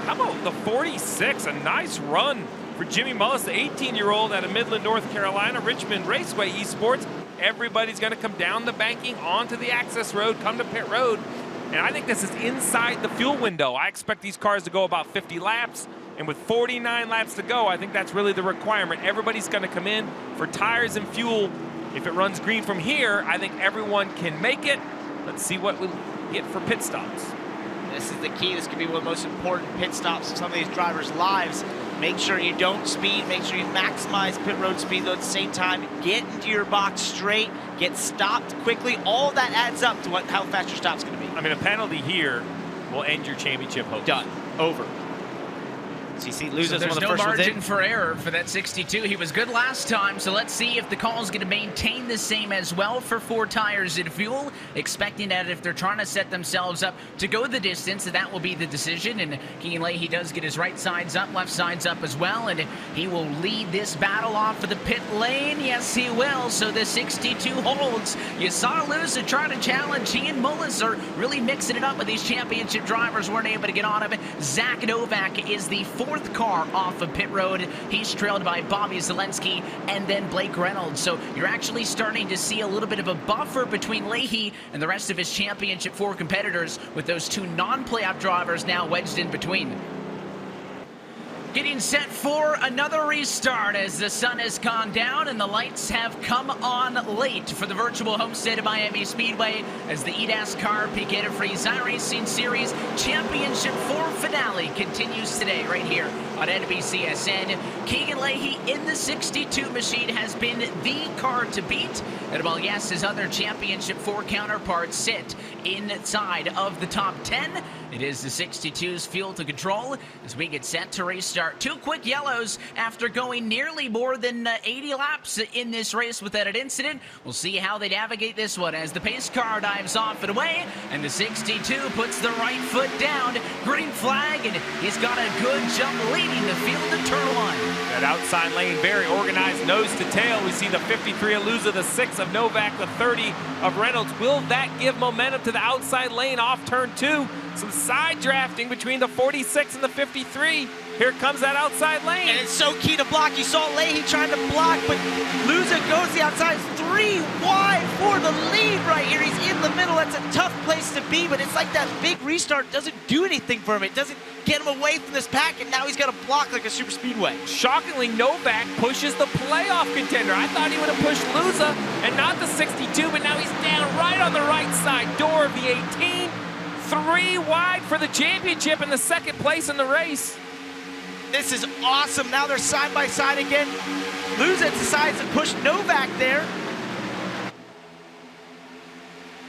How about the 46? A nice run for Jimmy Bolus, the 18-year-old out of Midland, North Carolina, Richmond Raceway Esports. Everybody's going to come down the banking onto the access road, come to pit road. And I think this is inside the fuel window. I expect these cars to go about 50 laps. And with 49 laps to go, I think that's really the requirement. Everybody's going to come in for tires and fuel. If it runs green from here, I think everyone can make it. Let's see what we'll get for pit stops. This is the key. This could be one of the most important pit stops in some of these drivers' lives. Make sure you don't speed. Make sure you maximize pit road speed, though, at the same time. Get into your box straight. Get stopped quickly. All of that adds up to how fast your stop's going to be. I mean, a penalty here will end your championship hopes. Done. Over. So you see Luz's there's one of the no first ones in. margin for error for that 62. He was good last time, so let's see if the call is going to maintain the same as well for 4 tires in fuel. Expecting that if they're trying to set themselves up to go the distance, that will be the decision. And Keegan Leahy does get his right sides up, left sides up as well, and he will lead this battle off for the pit lane. Yes, he will. So the 62 holds. You saw Luz try to challenge. He and Bolus are really mixing it up with these championship drivers. Weren't able to get on him. Zack Novak is the 4th car off of pit road. He's trailed by Bobby Zilinski and then Blake Reynolds. So you're actually starting to see a little bit of a buffer between Leahy and the rest of his championship 4 competitors, with those 2 non-playoff drivers now wedged in between. Getting set for another restart as the sun has gone down and the lights have come on late for the virtual Homestead at Miami Speedway as the NASCAR Peak Free iRacing Series Championship 4 finale continues today right here on NBCSN. Keegan Leahy in the 62 machine has been the car to beat. And while yes, his other Championship 4 counterparts sit inside of the top 10, it is the 62's fuel to control as we get set to restart. 2 quick yellows after going nearly more than 80 laps in this race without an incident. We'll see how they navigate this one as the pace car dives off and away, and the 62 puts the right foot down. Green flag, and he's got a good jump leading the field to turn 1. That outside lane, very organized, nose to tail. We see the 53 of Luza, the 6 of Novak, the 30 of Reynolds. Will that give momentum to the outside lane off turn 2? Some side drafting between the 46 and the 53. Here comes that outside lane. And it's so key to block. You saw Leahy trying to block, but Luza goes the outside. 3 wide for the lead right here. He's in the middle. That's a tough place to be, but it's like that big restart doesn't do anything for him. It doesn't get him away from this pack, and now he's got to block like a super speedway. Shockingly, Novak pushes the playoff contender. I thought he would have pushed Luza and not the 62, but now he's down right on the right side door of the 18. 3 wide for the championship and the 2nd place in the race. This is awesome. Now they're side by side again. Luza decides to push Novak there.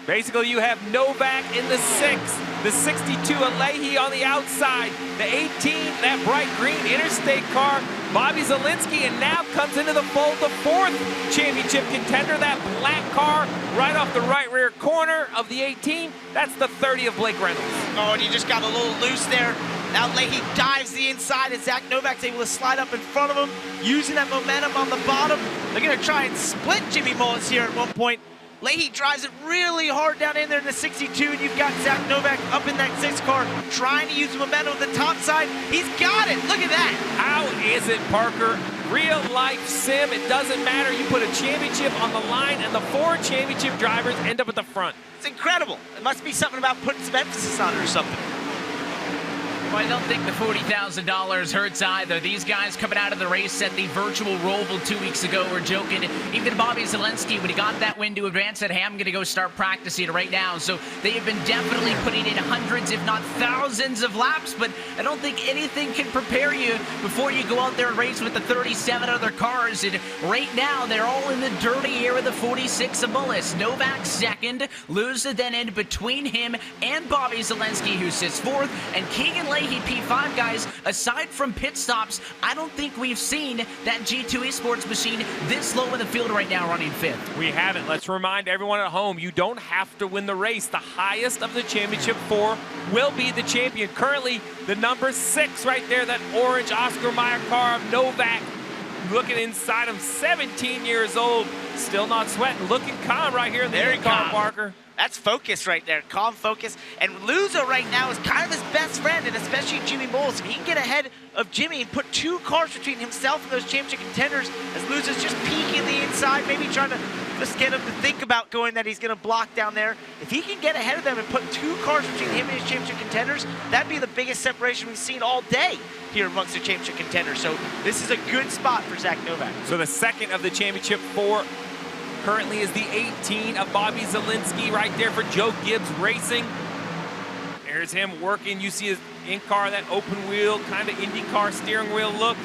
Basically, you have Novak in the 6, the 62 of Leahy on the outside, the 18, that bright green interstate car, Bobby Zilinski, and now comes into the fold the 4th championship contender, that black car right off the right rear corner of the 18. That's the 30 of Blake Reynolds. Oh, and he just got a little loose there. Now Leahy dives the inside, and Zack Novak's able to slide up in front of him, using that momentum on the bottom. They're going to try and split Jimmy Mullis here at one point. Leahy drives it really hard down in there in the 62, and you've got Zack Novak up in that 6 car trying to use the momentum on the top side. He's got it. Look at that. How is it, Parker? Real life sim. It doesn't matter. You put a championship on the line, and the 4 championship drivers end up at the front. It's incredible. It must be something about putting some emphasis on it or something. Well, I don't think the $40,000 hurts either. These guys coming out of the race at the virtual Roval 2 weeks ago were joking. Even Bobby Zilinski, when he got that win to advance, said, hey, I'm going to go start practicing right now. So they have been definitely putting in hundreds, if not thousands of laps, but I don't think anything can prepare you before you go out there and race with the 37 other cars. And right now, they're all in the dirty air of the 46 of Bolus. Novak 2nd, Luza then in between him and Bobby Zilinski, who sits 4th, and Keegan Leahy P5, guys. Aside from pit stops, I don't think we've seen that G2 Esports machine this low in the field right now running 5th. We haven't. Let's remind everyone at home, you don't have to win the race. The highest of the championship 4 will be the champion. Currently, the number 6 right there, that orange Oscar Mayer car of Novak. Looking inside him, 17 years old, still not sweating, looking calm right here in the car, Parker. That's focus right there, calm focus. And Luza right now is kind of his best friend, and especially Jimmy Mullis. If he can get ahead of Jimmy and put 2 cars between himself and those championship contenders, as Luza's just peeking the inside, maybe trying to just get him to think about going that he's going to block down there. If he can get ahead of them and put 2 cars between him and his championship contenders, that'd be the biggest separation we've seen all day here amongst the championship contenders. So this is a good spot for Zack Novak. So the 2nd of the championship 4 currently is the 18 of Bobby Zilinski right there for Joe Gibbs Racing. There's him working. You see his in-car, that open wheel, kind of IndyCar steering wheel look.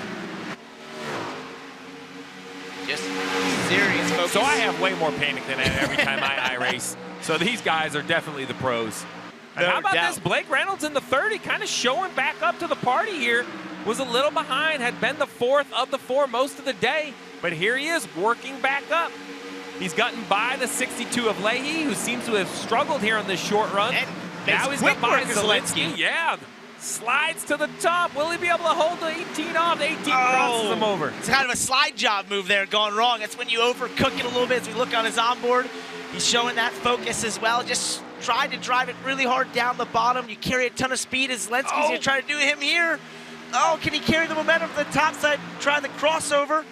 Just serious focus. So I have way more panic than every time I race. So these guys are definitely the pros. And how about this? Blake Reynolds in the 30 kind of showing back up to the party here. was a little behind, had been the 4th of the 4 most of the day, but here he is working back up. He's gotten by the 62 of Leahy, who seems to have struggled here on this short run. And now he's got by Zilinski. Yeah, slides to the top. Will he be able to hold the 18 off? The 18 crosses him over. It's kind of a slide job move there gone wrong. That's when you overcook it a little bit. As we look on his onboard, he's showing that focus as well. Just tried to drive it really hard down the bottom. You carry a ton of speed as Zilinski's going to try to do him here. Oh, can he carry the momentum to the top side, try the crossover?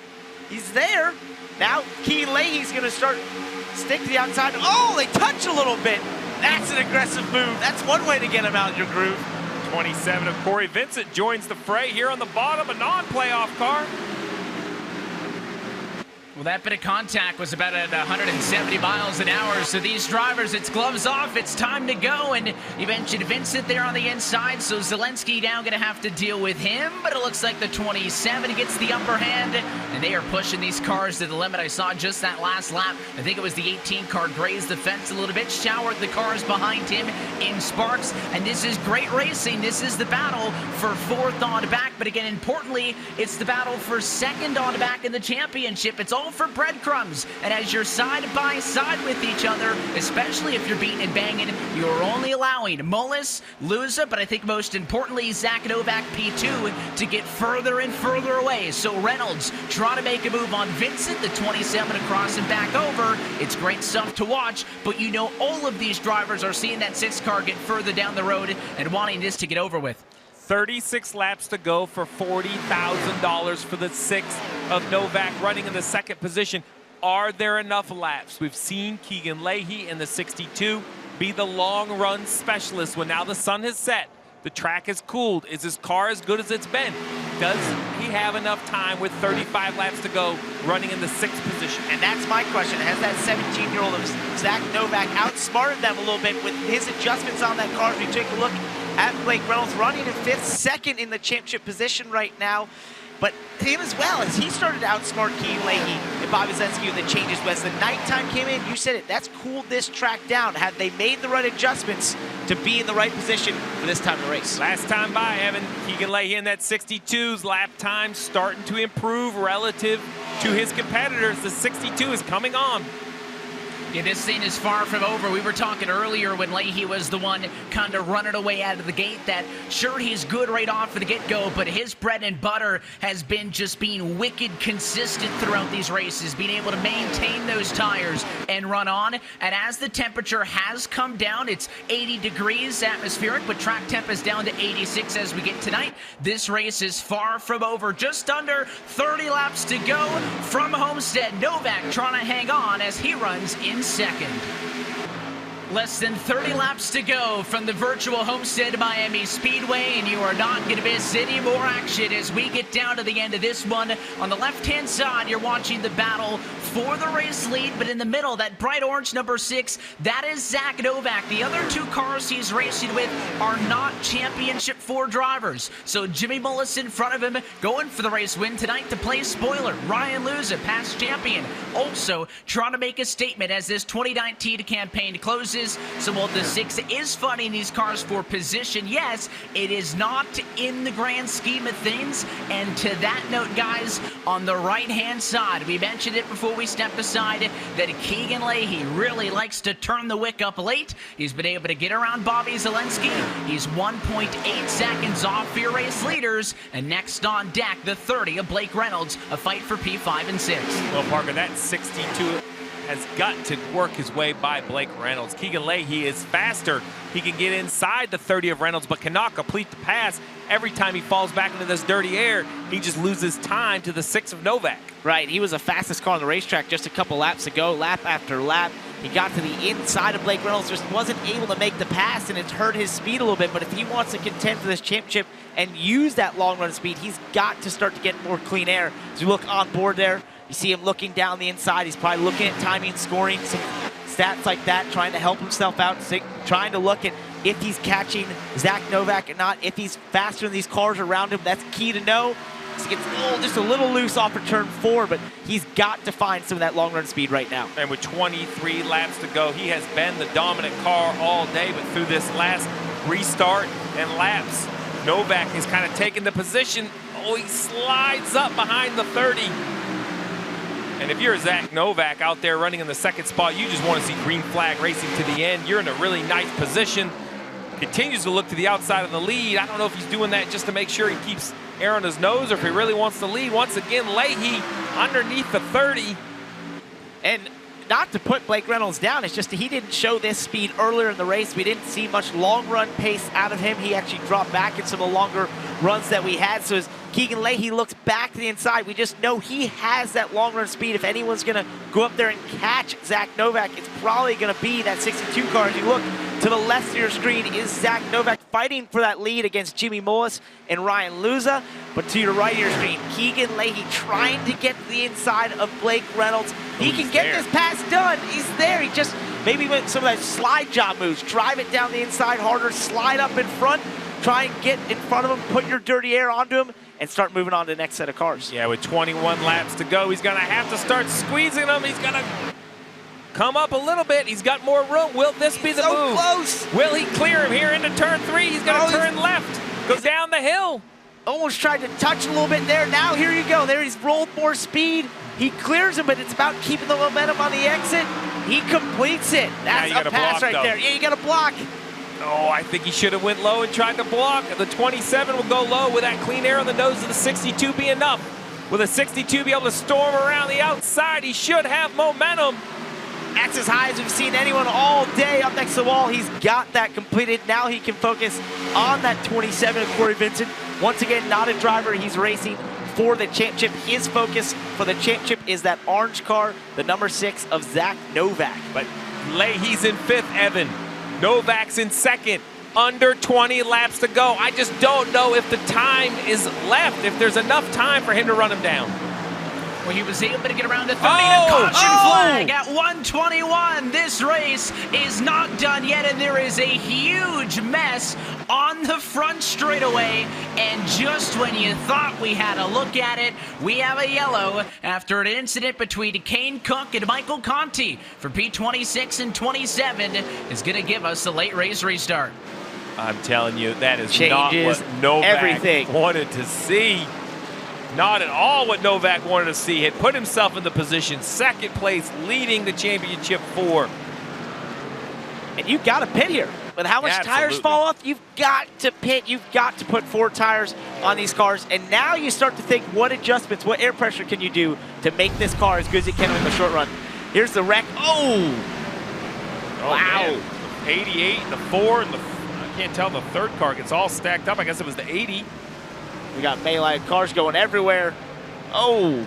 He's there. Now Keegan Leahy's going to stick to the outside. Oh, they touch a little bit. That's an aggressive move. That's one way to get him out of your groove. 27 of Cory Vincent joins the fray here on the bottom, a non-playoff car. Well, that bit of contact was about at 170 miles an hour, so these drivers, it's gloves off, it's time to go, and you mentioned Vincent there on the inside, so Zilinski now going to have to deal with him, but it looks like the 27 gets the upper hand, and they are pushing these cars to the limit. I saw just that last lap. I think it was the 18 car grazed the fence a little bit, showered the cars behind him in sparks, and this is great racing. This is the battle for 4th on back, but again, importantly, it's the battle for 2nd on back in the championship. It's all for breadcrumbs, and as you're side by side with each other, especially if you're beating and banging, you're only allowing Bolus, Luza, but I think most importantly Zack Novak P2 to get further and further away. So Reynolds trying to make a move on Vincent, the 27 across and back over. It's great stuff to watch, but you know all of these drivers are seeing that 6 car get further down the road and wanting this to get over with. 36 laps to go for $40,000 for the 6th of Novak running in the 2nd position. Are there enough laps? We've seen Keegan Leahy in the 62 be the long run specialist when now the sun has set. The track has cooled. Is his car as good as it's been? Does he have enough time with 35 laps to go running in the 6th position? And that's my question. Has that 17-year-old of Zack Novak outsmarted them a little bit with his adjustments on that car? If you take a look at Blake Reynolds running in 5th, 2nd in the championship position right now. But him as well, as he started to outsmart Keegan Leahy and Bobby Zilinski with the changes. As the nighttime came in, you said it, that's cooled this track down. Had they made the right adjustments to be in the right position for this time of the race? Last time by, Evan, Keegan Leahy in that 62's lap time starting to improve relative to his competitors. The 62 is coming on. Yeah, this thing is far from over. We were talking earlier when Leahy was the one kind of running away out of the gate that sure, he's good right off of the get-go, but his bread and butter has been just being wicked consistent throughout these races, being able to maintain those tires and run on. And as the temperature has come down, it's 80 degrees atmospheric, but track temp is down to 86 as we get tonight. This race is far from over. Just under 30 laps to go from Homestead. Novak trying to hang on as he runs in 2nd. Less than 30 laps to go from the virtual Homestead Miami Speedway, and you are not going to miss any more action as we get down to the end of this one. On the left-hand side, you're watching the battle for the race lead, but in the middle, that bright orange number 6, that is Zack Novak. The other 2 cars he's racing with are not Championship 4 drivers. So Jimmy Bolus in front of him, going for the race win tonight to play spoiler. Ryan Luza, past champion, also trying to make a statement as this 2019 campaign closes. So while the 6 is fighting these cars for position, yes, it is not in the grand scheme of things. And to that note, guys, on the right-hand side, we mentioned it before we stepped aside, that Keegan Leahy really likes to turn the wick up late. He's been able to get around Bobby Zilinski. He's 1.8 seconds off your race leaders. And next on deck, the 30 of Blake Reynolds, a fight for P5 and 6. Well, Parker, that 62 has got to work his way by Blake Reynolds. Keegan Leahy is faster. He can get inside the 30 of Reynolds, but cannot complete the pass. Every time he falls back into this dirty air, he just loses time to the 6 of Novak. Right, he was the fastest car on the racetrack just a couple laps ago, lap after lap. He got to the inside of Blake Reynolds, just wasn't able to make the pass, and it's hurt his speed a little bit. But if he wants to contend for this championship and use that long run speed, he's got to start to get more clean air. As you look on board there, you see him looking down the inside. He's probably looking at timing, scoring, some stats like that, trying to help himself out, trying to look at if he's catching Zack Novak or not, if he's faster than these cars around him. That's key to know. He gets just a little loose off of turn 4, but he's got to find some of that long run speed right now. And with 23 laps to go, he has been the dominant car all day, but through this last restart and laps, Novak has kind of taken the position Oh, he slides up behind the 30. And if you're Zack Novak out there running in the second spot, you just want to see green flag racing to the end. You're in a really nice position. Continues to look to the outside of the lead. I don't know if he's doing that just to make sure he keeps air on his nose or if he really wants to lead. Once again, Leahy underneath the 30. And not to put Blake Reynolds down, it's just that he didn't show this speed earlier in the race. We didn't see much long run pace out of him. He actually dropped back in some of the longer runs that we had. So as Keegan Leahy looks back to the inside, we just know he has that long run speed. If anyone's going to go up there and catch Zack Novak, it's probably going to be that 62 car. As you look to the left of your screen is Zack Novak fighting for that lead against Jimmy Bolus and Ryan Luza. But to your right of your screen, Keegan Leahy trying to get to the inside of Blake Reynolds. He can get this pass done. He's there. He just maybe with some of that slide job moves. Drive it down the inside harder, slide up in front, try and get in front of him, put your dirty air onto him, and start moving on to the next set of cars. Yeah, with 21 laps to go, he's going to have to start squeezing them. He's going to come up a little bit. He's got more room. Will this be the move? Close. Will he clear him here into turn 3? He's going to turn left, go down the hill. Almost tried to touch a little bit there. Now here you go. There he's rolled more speed. He clears him, but it's about keeping the momentum on the exit. He completes it. That's a pass right there. Yeah, you got to block. Oh, I think he should have went low and tried to block. The 27 will go low with that clean air on the nose of the 62 be enough. Will the 62 be able to storm around the outside? He should have momentum. That's as high as we've seen anyone all day up next to the wall. He's got that completed. Now he can focus on that 27 of Cory Vincent. Once again, not a driver. He's racing for the championship. His focus for the championship is that orange car, the number 6 of Zack Novak. But Leahy's in 5th, Evan. Novak's in 2nd. Under 20 laps to go. I just don't know if the time is left, if there's enough time for him to run him down. Well, he was able to get around to 30 and a caution flag at 121. This race is not done yet, and there is a huge mess on the front straightaway. And just when you thought we had a look at it, we have a yellow after an incident between Kane Cook and Michael Conti for P26 and 27 is going to give us the late race restart. I'm telling you, that is Changes not what Novak wanted to see. Not at all what Novak wanted to see. Had put himself in the position, 2nd place, leading the championship 4. And you've got to pit here. With how much tires fall off, you've got to pit. You've got to put 4 tires on these cars. And now you start to think, what adjustments, what air pressure can you do to make this car as good as it can in the short run? Here's the wreck. Oh, wow. Man. 88, the 4, and I can't tell, the 3rd car gets all stacked up. I guess it was the 80. We got melee cars going everywhere. Oh.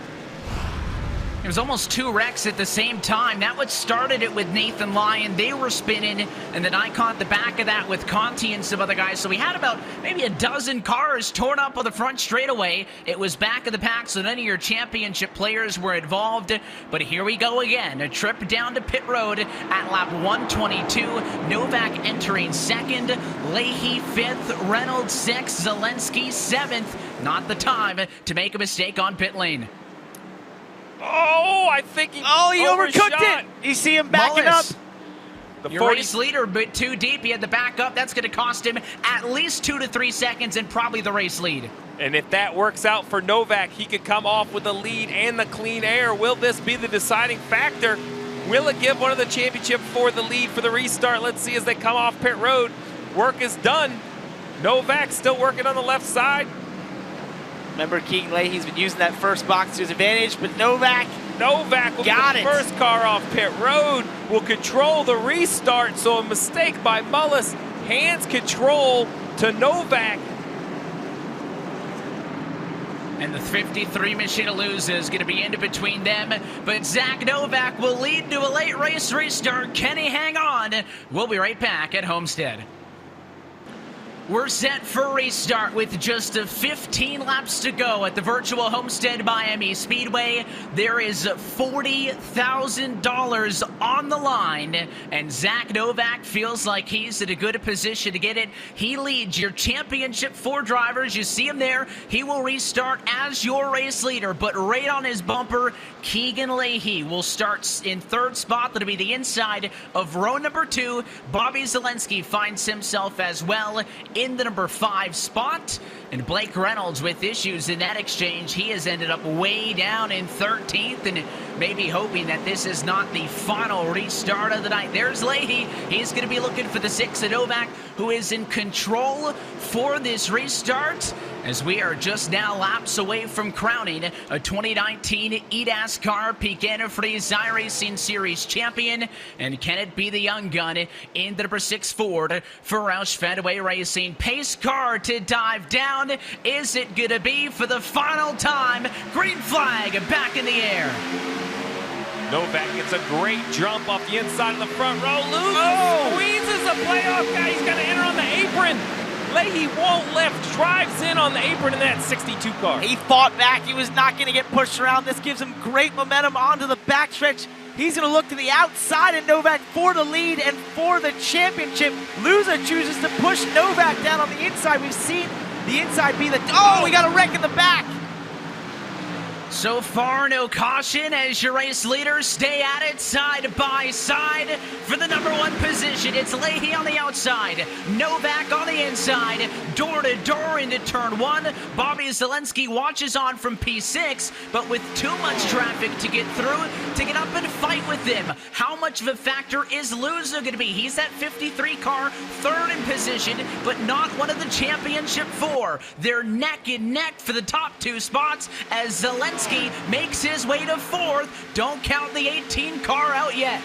It was almost 2 wrecks at the same time. That what started it with Nathan Lyon. They were spinning, and then I caught the back of that with Conti and some other guys. So we had about maybe a dozen cars torn up on the front straightaway. It was back of the pack, so none of your championship players were involved. But here we go again. A trip down to pit road at lap 122. Novak entering 2nd. Leahy 5th. Reynolds 6th. Zilinski 7th. Not the time to make a mistake on pit lane. Oh, I think he overcooked it. You see him backing Bolus. up. The Your race leader a bit too deep. He had the back up. That's going to cost him at least 2 to 3 seconds and probably the race lead. And if that works out for Novak, he could come off with the lead and the clean air. Will this be the deciding factor? Will it give one of the championship 4 the lead for the restart? Let's see as they come off pit road. Work is done. Novak still working on the left side. Remember, Keegan Leahy's been using that first box to his advantage, but Novak will got be it. the first car off pit road, will control the restart. So a mistake by Bolus hands control to Novak. And the 53 Michelouz is going to be in between them. But Zack Novak will lead to a late race restart. Can he hang on? We'll be right back at Homestead. We're set for restart with just 15 laps to go at the virtual Homestead Miami Speedway. There is $40,000 on the line, and Zack Novak feels like he's in a good position to get it. He leads your championship 4 drivers. You see him there. He will restart as your race leader, but right on his bumper, Keegan Leahy will start in 3rd spot. That'll be the inside of row number 2. Bobby Zilinski finds himself as well in the number 5 spot. And Blake Reynolds with issues in that exchange. He has ended up way down in 13th and maybe hoping that this is not the final restart of the night. There's Leahy. He's going to be looking for the 6 of Novak, who is in control for this restart, as we are just now laps away from crowning a 2019 NASCAR Peak Antifreeze iRacing Series champion. And can it be the young gun in the number 6 Ford for Roush Fenway Racing? Pace car to dive down. Is it going to be for the final time? Green flag back in the air. Novak gets a great jump off the inside of the front row. Loses, squeezes a playoff guy. He's going to enter on the apron. Leahy won't lift, drives in on the apron in that 62 car. He fought back. He was not going to get pushed around. This gives him great momentum onto the backstretch. He's going to look to the outside of Novak for the lead and for the championship. Luza chooses to push Novak down on the inside. We've seen the inside be the... Oh, we got a wreck in the back. So far, no caution as your race leaders stay at it side by side for the number 1 position. It's Leahy on the outside, Novak on the inside, door to door into turn 1. Bobby Zilinski watches on from P6, but with too much traffic to get through to get up and fight with him. How much of a factor is Luza going to be? He's that 53 car, 3rd in position, but not one of the championship 4. They're neck and neck for the top 2 spots as Zilinski makes his way to 4th. Don't count the 18 car out yet.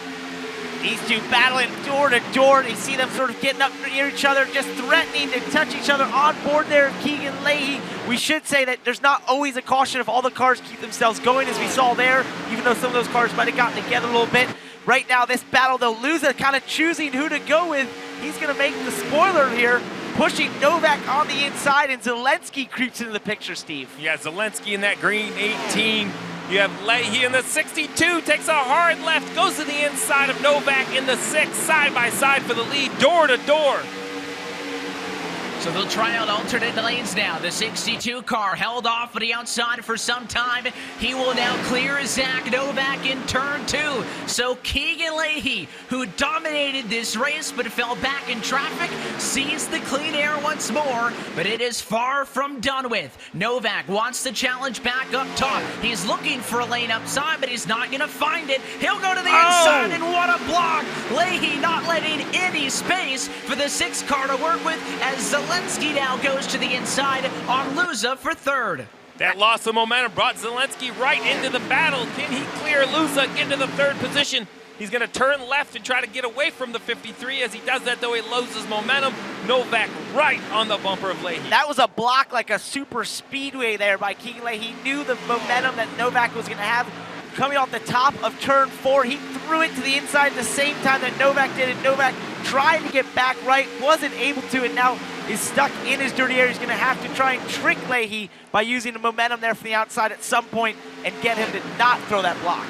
These two battling door to door. You see them sort of getting up near each other, just threatening to touch each other on board there. Keegan Leahy. We should say that there's not always a caution if all the cars keep themselves going, as we saw there, even though some of those cars might have gotten together a little bit. Right now, this battle, though, Luza kind of choosing who to go with. He's going to make the spoiler here, pushing Novak on the inside, and Zilinski creeps into the picture, Steve. Yeah, Zilinski in that green 18. You have Leahy in the 62, takes a hard left, goes to the inside of Novak in the 6, side by side for the lead, door to door. So they'll try out alternate lanes now. The 62 car held off on the outside for some time. He will now clear Zack Novak in turn 2. So Keegan Leahy, who dominated this race but fell back in traffic, sees the clean air once more, but it is far from done with. Novak wants the challenge back up top. He's looking for a lane upside, but he's not going to find it. He'll go to the inside, and what a block! Leahy not letting any space for the 6 car to work with as Zilinski now goes to the inside on Luza for 3rd. That loss of momentum brought Zilinski right into the battle. Can he clear Luza into the 3rd position? He's going to turn left and try to get away from the 53. As he does that, though, he loses momentum. Novak right on the bumper of Leahy. That was a block like a super speedway there by Keegan Leahy. He knew the momentum that Novak was going to have. Coming off the top of turn 4, he threw it to the inside at the same time that Novak did it. Novak trying to get back right, wasn't able to, and now is stuck in his dirty area. He's going to have to try and trick Leahy by using the momentum there from the outside at some point and get him to not throw that block.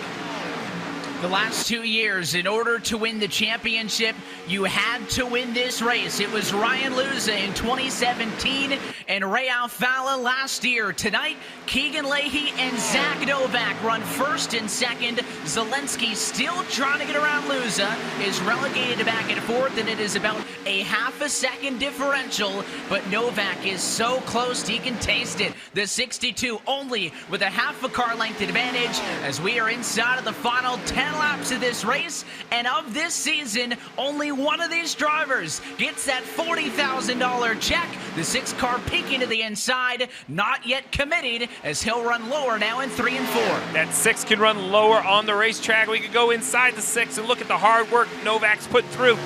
The last 2 years, in order to win the championship, you had to win this race. It was Ryan Luza in 2017 and Ray Alfala last year. Tonight, Keegan Leahy and Zack Novak run 1st and 2nd. Zilinski still trying to get around Luza, is relegated back and 4th, and it is about a half a second differential, but Novak is so close he can taste it. The 62 only with a half a car length advantage as we are inside of the final 10 laps of this race, and of this season, only one of these drivers gets that $40,000 check. The 6 car peeking to the inside, not yet committed, as he'll run lower now in 3 and 4. That 6 can run lower on the racetrack. We could go inside the 6 and look at the hard work Novak's put through.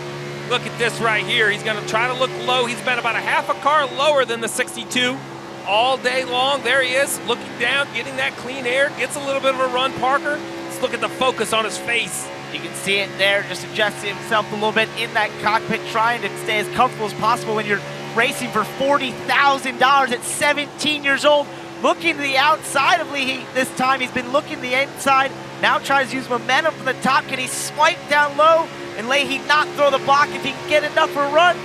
Look at this right here. He's going to try to look low. He's been about a half a car lower than the 62 all day long. There he is, looking down, getting that clean air, gets a little bit of a run, Parker. Look at the focus on his face. You can see it there, just adjusting himself a little bit in that cockpit, trying to stay as comfortable as possible when you're racing for $40,000 at 17 years old. Looking to the outside of Leahy this time. He's been looking to the inside, now tries to use momentum from the top. Can he swipe down low and Leahy not throw the block if he can get enough for a run?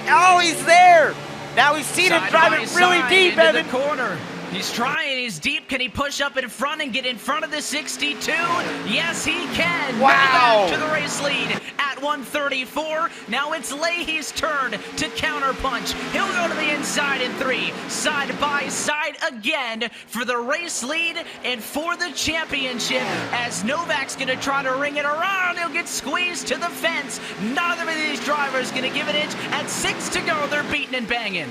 Oh, he's there. Now we've seen him driving really deep, into Evan. the corner. He's trying, he's deep. Can he push up in front and get in front of the 62? Yes, he can. Wow. Back to the race lead at 134. Now it's Leahy's turn to counterpunch. He'll go to the inside in 3. Side by side again for the race lead and for the championship as Novak's going to try to ring it around. He'll get squeezed to the fence. Neither of these drivers going to give an inch. At 6 to go, they're beating and banging.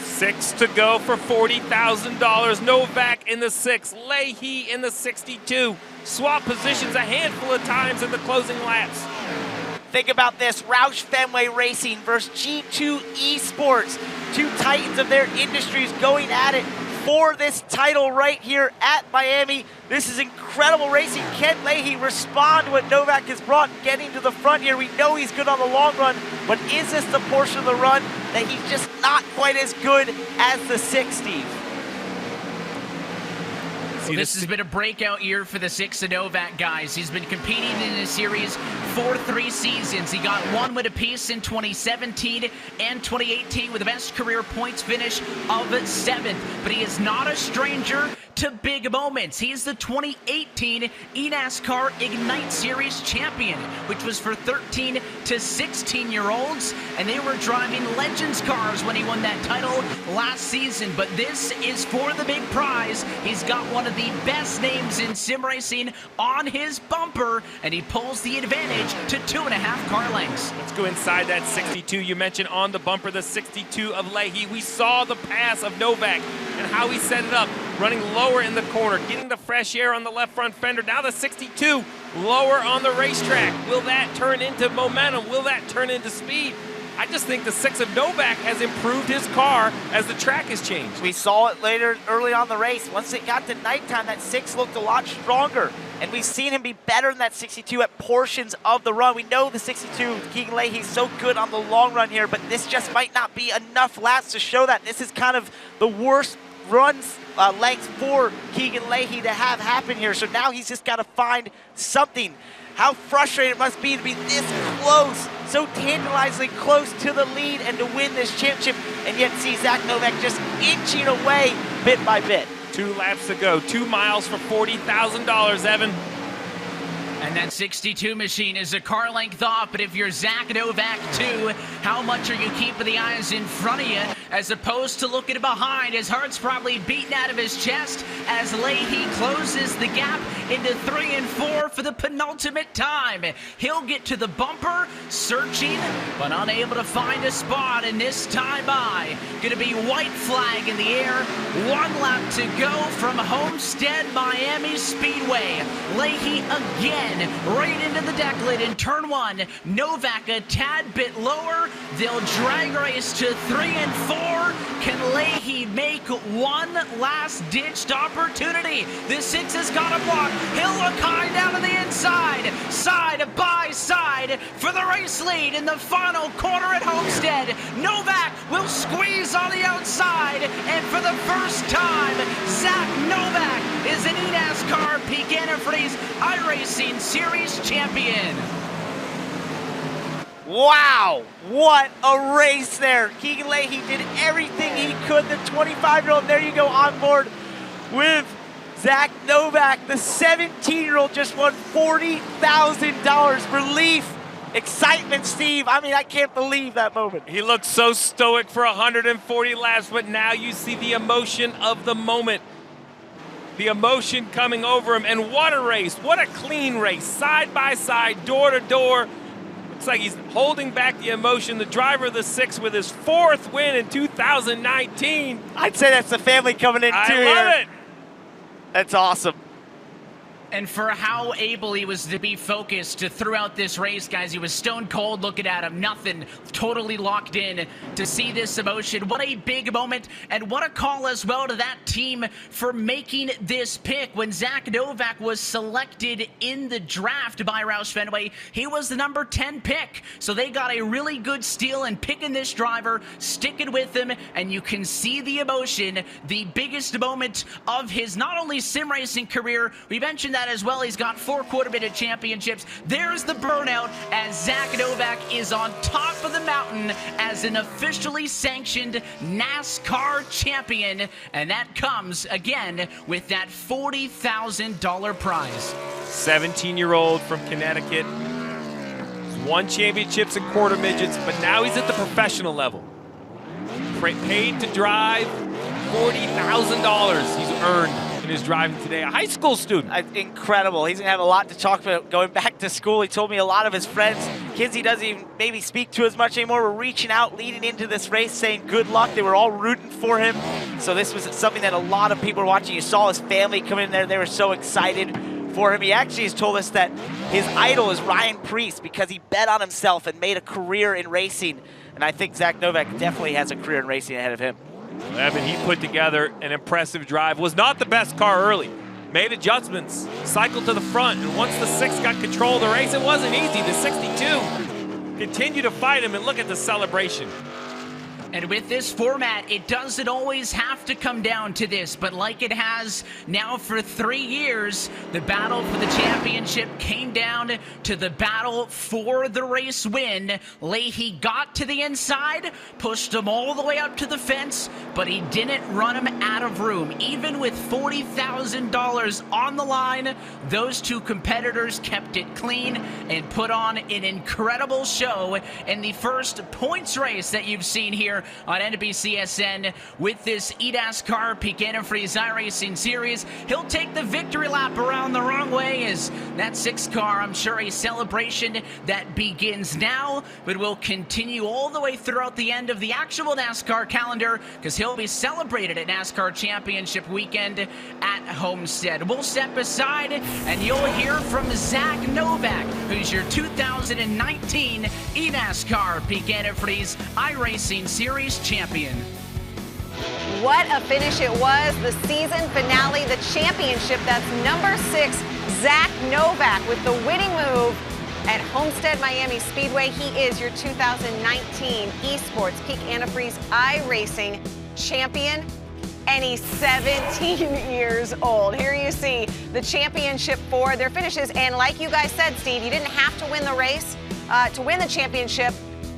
6 to go for $40,000. Novak in the 6, Leahy in the 62. Swap positions a handful of times in the closing laps. Think about this, Roush Fenway Racing versus G2 Esports. Two titans of their industries going at it for this title right here at Miami. This is incredible racing. Can Leahy respond to what Novak has brought getting to the front here? We know he's good on the long run, but is this the portion of the run that he's just not quite as good as the 6, Steve? Well, this has been a breakout year for the 6 of Novak, guys. He's been competing in the series for 3 seasons. He got 1 win apiece in 2017 and 2018 with the best career points finish of 7th. But he is not a stranger to big moments. He's the 2018 eNASCAR Ignite Series champion, which was for 13 to 16-year-olds, and they were driving Legends cars when he won that title last season. But this is for the big prize. He's got one of the best names in sim racing on his bumper, and he pulls the advantage to 2.5 car lengths. Let's go inside that 62 you mentioned on the bumper, the 62 of Leahy. We saw the pass of Novak and how he set it up, running lower in the corner, getting the fresh air on the left front fender. Now the 62 lower on the racetrack. Will that turn into momentum? Will that turn into speed? I just think the 6 of Novak has improved his car as the track has changed. We saw it later, early on the race. Once it got to nighttime, that 6 looked a lot stronger. And we've seen him be better than that 62 at portions of the run. We know the 62, Keegan Leahy, he's so good on the long run here, but this just might not be enough laps to show that. This is kind of the worst runs length for Keegan Leahy to have happen here. So now he's just got to find something. How frustrating it must be to be this close, so tantalizingly close to the lead and to win this championship, and yet see Zack Novak just inching away bit by bit. 2 laps to go, 2 miles for $40,000, Evan. And that 62 machine is a car length off, but if you're Zack Novak too, how much are you keeping the eyes in front of you as opposed to looking behind? His heart's probably beating out of his chest as Leahy closes the gap into 3 and 4 for the penultimate time. He'll get to the bumper, searching, but unable to find a spot, and this time by. Gonna be white flag in the air, 1 lap to go from Homestead, Miami Speedway. Leahy again, right into the deck lid in turn 1. Novak a tad bit lower. They'll drag race to 3 and 4. Can Leahy make one last-ditched opportunity? The 6 has got a block. He'll look high down to the inside. Side by side for the race lead in the final corner at Homestead. Novak will squeeze on the outside, and for the first time, Zack Novak is an eNASCAR Peak Antifreeze iRacing Series champion. Wow, what a race there. Keegan Leahy did everything he could. The 25-year-old, there you go, on board with Zack Novak. The 17-year-old just won $40,000. Relief, excitement, Steve. I mean, I can't believe that moment. He looked so stoic for 140 laps, but now you see the emotion of the moment. The emotion coming over him, and what a race. What a clean race, side by side, door to door. Looks like he's holding back the emotion. The driver of the 6 with his 4th win in 2019. I'd say that's the family coming in too. I love it. That's awesome. And for how able he was to be focused throughout this race, guys, he was stone cold looking at him, nothing, totally locked in to see this emotion. What a big moment, and what a call as well to that team for making this pick. When Zack Novak was selected in the draft by Roush Fenway, he was the number 10 pick. So they got a really good steal in picking this driver, sticking with him, and you can see the emotion, the biggest moment of his not only sim racing career, we mentioned that that as well. He's got 4 quarter-minute championships. There's the burnout as Zack Novak is on top of the mountain as an officially sanctioned NASCAR champion. And that comes, again, with that $40,000 prize. 17-year-old from Connecticut. He's won championships in quarter midgets, but now he's at the professional level. Paid to drive, $40,000 he's earned in his driving today. A high school student. Incredible. He's going to have a lot to talk about going back to school. He told me a lot of his friends, kids he doesn't even maybe speak to as much anymore, were reaching out leading into this race saying good luck. They were all rooting for him. So this was something that a lot of people were watching. You saw his family come in there. They were so excited for him. He actually has told us that his idol is Ryan Preece because he bet on himself and made a career in racing. And I think Zack Novak definitely has a career in racing ahead of him. Evan, he put together an impressive drive. Was not the best car early. Made adjustments, cycled to the front, and once the 6 got control of the race, it wasn't easy. The 62 continued to fight him, and look at the celebration. And with this format, it doesn't always have to come down to this, but like it has now for 3 years, the battle for the championship came down to the battle for the race win. Leahy got to the inside, pushed him all the way up to the fence, but he didn't run him out of room. Even with $40,000 on the line, those 2 competitors kept it clean and put on an incredible show in the first points race that you've seen here on NBCSN with this NASCAR Peak Antifreeze iRacing Series. He'll take the victory lap around the wrong way as that 6 car, I'm sure, a celebration that begins now, but will continue all the way throughout the end of the actual NASCAR calendar because he'll be celebrated at NASCAR Championship Weekend at Homestead. We'll step aside and you'll hear from Zack Novak, who's your 2019 NASCAR Peak Antifreeze iRacing Series champion. What a finish it was. The season finale, the championship. That's number 6, Zack Novak with the winning move at Homestead Miami Speedway. He is your 2019 Esports Peak Antifreeze iRacing champion, and he's 17 years old. Here you see the championship for their finishes. And like you guys said, Steve, you didn't have to win the race to win the championship.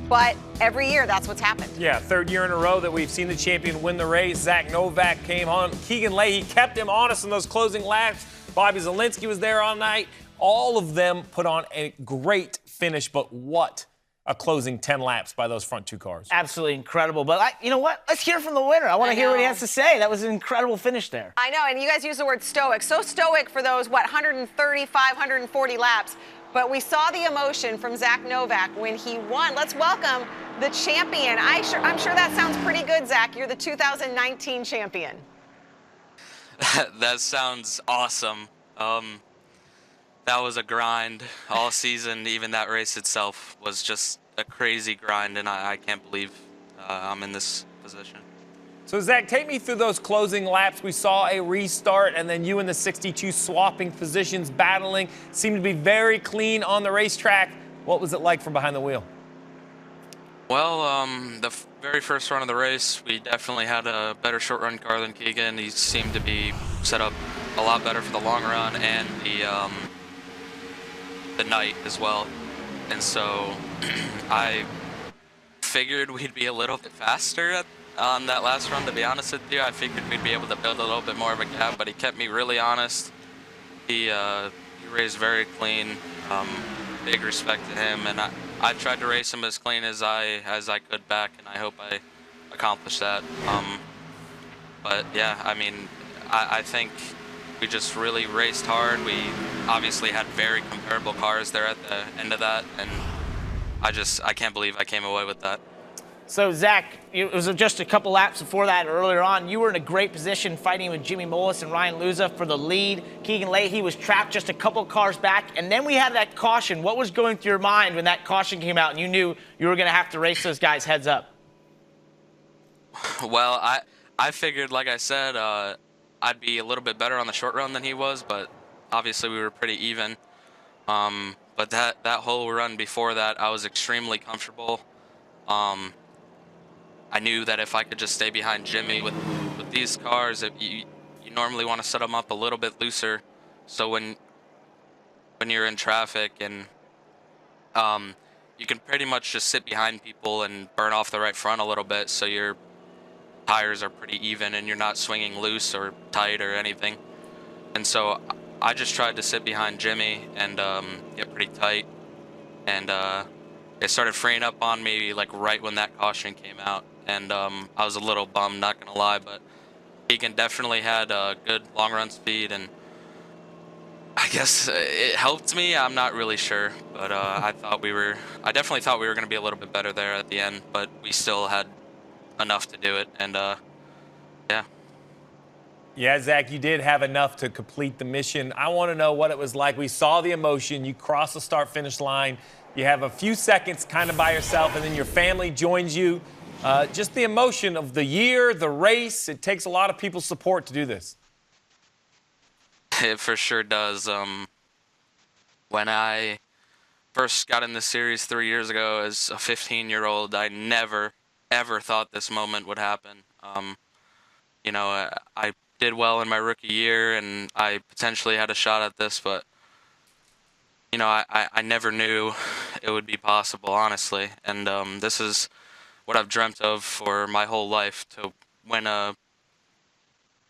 But every year, that's what's happened. Yeah, 3rd year in a row that we've seen the champion win the race. Zack Novak came on. Keegan Leahy kept him honest in those closing laps. Bobby Zilinski was there all night. All of them put on a great finish, but what a closing 10 laps by those front 2 cars. Absolutely incredible. But you know what? Let's hear from the winner. I want to hear what he has to say. That was an incredible finish there. I know, and you guys use the word stoic. So stoic for those, 135, 140 laps. But we saw the emotion from Zack Novak when he won. Let's welcome the champion. I'm sure that sounds pretty good, Zack. You're the 2019 champion. That sounds awesome. That was a grind all season. Even that race itself was just a crazy grind, and I can't believe I'm in this position. So, Zack, take me through those closing laps. We saw a restart, and then you and the 62 swapping positions, battling. Seemed to be very clean on the racetrack. What was it like from behind the wheel? Well, the very first run of the race, we definitely had a better short-run car than Keegan. He seemed to be set up a lot better for the long run and the night as well. And so I figured we'd be a little bit faster on that last run, to be honest with you. I figured we'd be able to build a little bit more of a gap, but he kept me really honest. He raced very clean. Big respect to him, and I tried to race him as clean as I could back, and I hope I accomplished that. But yeah, I mean, I think we just really raced hard. We obviously had very comparable cars there at the end of that, and I can't believe I came away with that. So, Zack, it was just a couple laps before that earlier on. You were in a great position fighting with Jimmy Bolus and Ryan Luza for the lead. Keegan Leahy was trapped just a couple cars back. And then we had that caution. What was going through your mind when that caution came out and you knew you were going to have to race those guys heads up? Well, I figured, like I said, I'd be a little bit better on the short run than he was, but obviously we were pretty even. But that whole run before that, I was extremely comfortable. I knew that if I could just stay behind Jimmy with these cars, you normally want to set them up a little bit looser. So when when you're in traffic, and you can pretty much just sit behind people and burn off the right front a little bit, so your tires are pretty even and you're not swinging loose or tight or anything. And so I just tried to sit behind Jimmy and get pretty tight, and it started freeing up on me like right when that caution came out, and I was a little bummed, not gonna lie, but Keegan definitely had good long run speed, and I guess it helped me. I'm not really sure, but I definitely thought we were gonna be a little bit better there at the end, but we still had enough to do it, and yeah. Yeah, Zach, you did have enough to complete the mission. I want to know what it was like. We saw the emotion. You cross the start-finish line. You have a few seconds kind of by yourself, and then your family joins you. Just the emotion of the year, the race. It takes a lot of people's support to do this. It for sure does. When I first got in this series 3 years ago as a 15-year-old, I never, ever thought this moment would happen. You know, I did well in my rookie year, and I potentially had a shot at this, but, you know, I never knew it would be possible, honestly. And this is what I've dreamt of for my whole life, to win a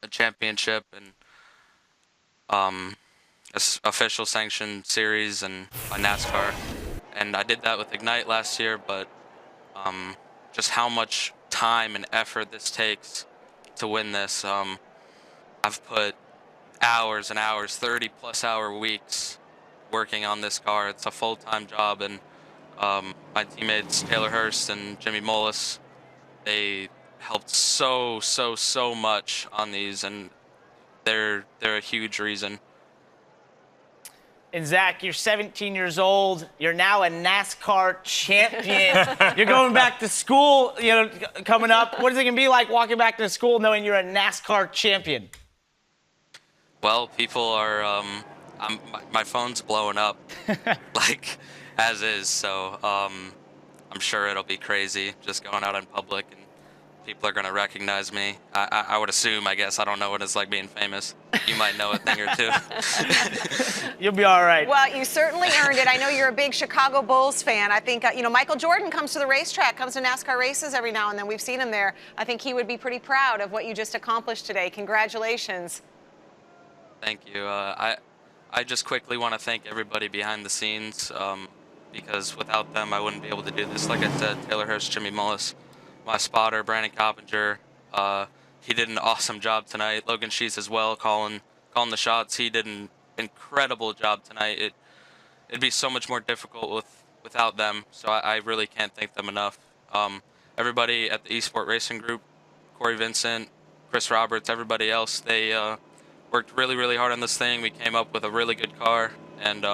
championship and official sanctioned series and a NASCAR. And I did that with Ignite last year, but just how much time and effort this takes to win this. I've put hours and hours, 30-plus hour weeks working on this car. It's a full-time job, and my teammates Taylor Hurst and Jimmy Bolus, they helped so much on these, and they're a huge reason. And Zach, you're 17 years old. You're now a NASCAR champion. You're going back to school, you know, coming up. What is it going to be like walking back to school knowing you're a NASCAR champion? Well, people are, my phone's blowing up, like, as is, so I'm sure it'll be crazy just going out in public, and people are going to recognize me. I would assume, I guess. I don't know what it's like being famous. You might know a thing or two. You'll be all right. Well, you certainly earned it. I know you're a big Chicago Bulls fan. I think, you know, Michael Jordan comes to the racetrack, comes to NASCAR races every now and then. We've seen him there. I think he would be pretty proud of what you just accomplished today. Congratulations. Thank you. I just quickly want to thank everybody behind the scenes, because without them, I wouldn't be able to do this. Like I said, Taylor Hurst, Jimmy Mullis, my spotter, Brandon Coppinger, he did an awesome job tonight. Logan Sheets as well, calling the shots. He did an incredible job tonight. It'd be so much more difficult without them, so I really can't thank them enough. Everybody at the Esport Racing Group, Cory Vincent, Chris Roberts, everybody else, they worked really hard on this thing. We came up with a really good car, and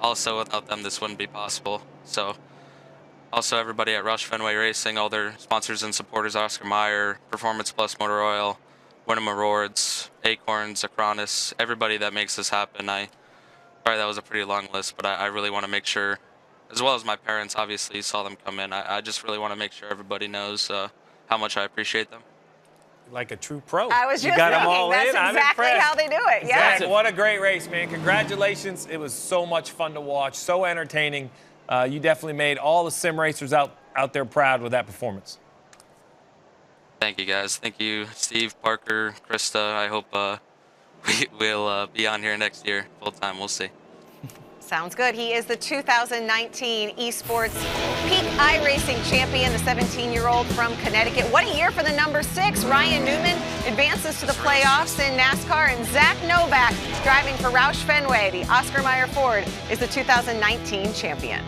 also without them, this wouldn't be possible. So. Also, everybody at Roush Fenway Racing, all their sponsors and supporters, Oscar Mayer, Performance Plus Motor Oil, Wyndham Awards, Acorns, Acronis, everybody that makes this happen. Sorry that was a pretty long list, but I really want to make sure, as well as my parents, obviously, you saw them come in. I just really want to make sure everybody knows how much I appreciate them. Like a true pro. I was just you got them thinking, all that's in. I'm exactly impressed. how they do it. Yeah. Zach, what a great race, man. Congratulations. It was so much fun to watch, so entertaining. You definitely made all the sim racers out there proud with that performance. Thank you, guys. Thank you, Steve, Parker, Krista. I hope we'll be on here next year full time. We'll see. Sounds good. He is the 2019 Esports Peak iRacing champion, the 17-year-old from Connecticut. What a year for the number 6. Ryan Newman advances to the playoffs in NASCAR, and Zack Novak, driving for Roush Fenway, the Oscar Mayer Ford, is the 2019 champion.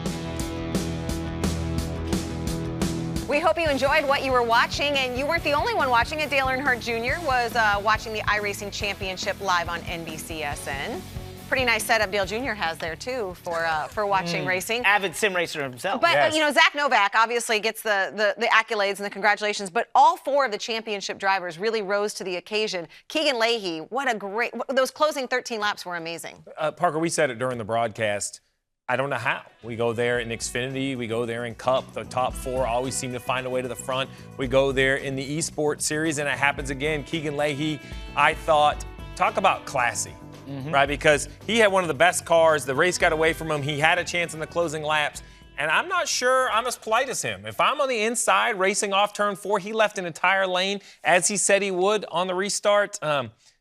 We hope you enjoyed what you were watching, and you weren't the only one watching it. Dale Earnhardt Jr. was watching the iRacing Championship live on NBCSN. Pretty nice setup Dale Jr. has there, too, for watching racing. Avid sim racer himself. But, you know, Zack Novak obviously gets the accolades and the congratulations, but all 4 of the championship drivers really rose to the occasion. Keegan Leahy, what a great – those closing 13 laps were amazing. Parker, we said it during the broadcast. I don't know how. We go there in Xfinity. We go there in Cup. The top 4 always seem to find a way to the front. We go there in the Esports Series, and it happens again. Keegan Leahy, I thought, talk about classy. right? Because he had one of the best cars. The race got away from him. He had a chance in the closing laps. And I'm not sure I'm as polite as him. If I'm on the inside racing off turn 4, he left an entire lane as he said he would on the restart.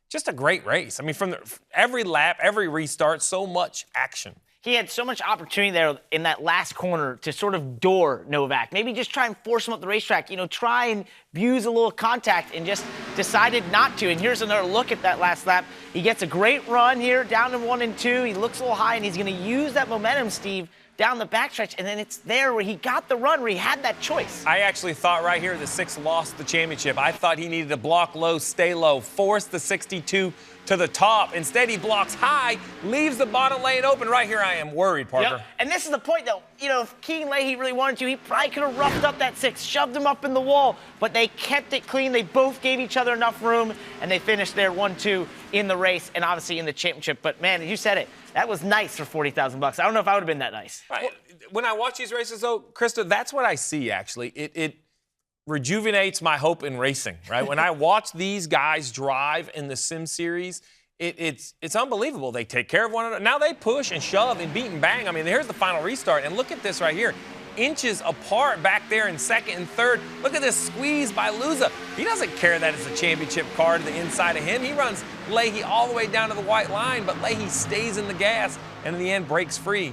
Just a great race. I mean, from every lap, every restart, so much action. He had so much opportunity there in that last corner to sort of door Novak. Maybe just try and force him up the racetrack. You know, try and use a little contact, and just decided not to. And here's another look at that last lap. He gets a great run here, down to 1 and 2. He looks a little high, and he's going to use that momentum, Steve, down the backstretch, and then it's there where he got the run, where he had that choice. I actually thought right here the 6 lost the championship. I thought he needed to block low, stay low, force the 62 to the top. Instead, he blocks high, leaves the bottom lane open. Right here, I am worried, Parker. Yep. And this is the point, though. You know, if Keegan Leahy really wanted to, he probably could have roughed up that 6, shoved him up in the wall, but they kept it clean. They both gave each other enough room, and they finished there 1-2 in the race and obviously in the championship. But, man, you said it. That was nice for $40,000. I don't know if I would have been that nice. Right. When I watch these races, though, Krista, that's what I see, actually. It rejuvenates my hope in racing, right? When I watch these guys drive in the Sim Series, it's unbelievable. They take care of one another. Now they push and shove and beat and bang. I mean, here's the final restart, and look at this right here. Inches apart back there in second and third. Look at this squeeze by Luza. He doesn't care that it's a championship car to the inside of him. He runs Leahy all the way down to the white line, but Leahy stays in the gas and in the end breaks free.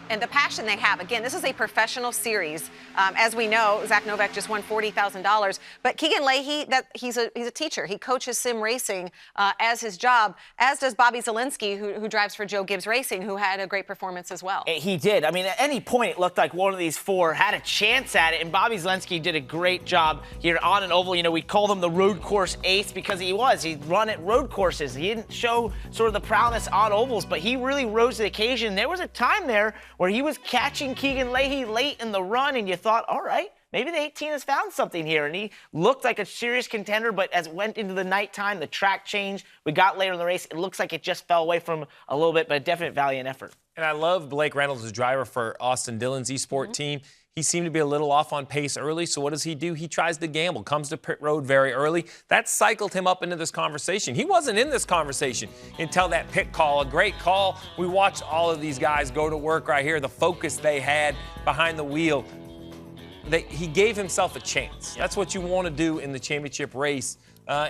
And the passion they have. Again, this is a professional series. As we know, Zack Novak just won $40,000. But Keegan Leahy, he's a teacher. He coaches sim racing as his job, as does Bobby Zilinski, who drives for Joe Gibbs Racing, who had a great performance as well. He did. I mean, at any point, it looked like one of these 4 had a chance at it, and Bobby Zilinski did a great job here on an oval. You know, we called him the road course ace because he was. He'd run at road courses. He didn't show sort of the prowess on ovals, but he really rose to the occasion. There was a time there where he was catching Keegan Leahy late in the run, and you thought, all right, maybe the 18 has found something here. And he looked like a serious contender, but as it went into the nighttime, the track changed. We got later in the race. It looks like it just fell away from a little bit, but a definite valiant effort. And I love Blake Reynolds, the driver for Austin Dillon's eSport team. He seemed to be a little off on pace early, so what does he do? He tries to gamble, comes to pit road very early. That cycled him up into this conversation. He wasn't in this conversation until that pit call, a great call. We watched all of these guys go to work right here, the focus they had behind the wheel. He gave himself a chance. That's what you want to do in the championship race.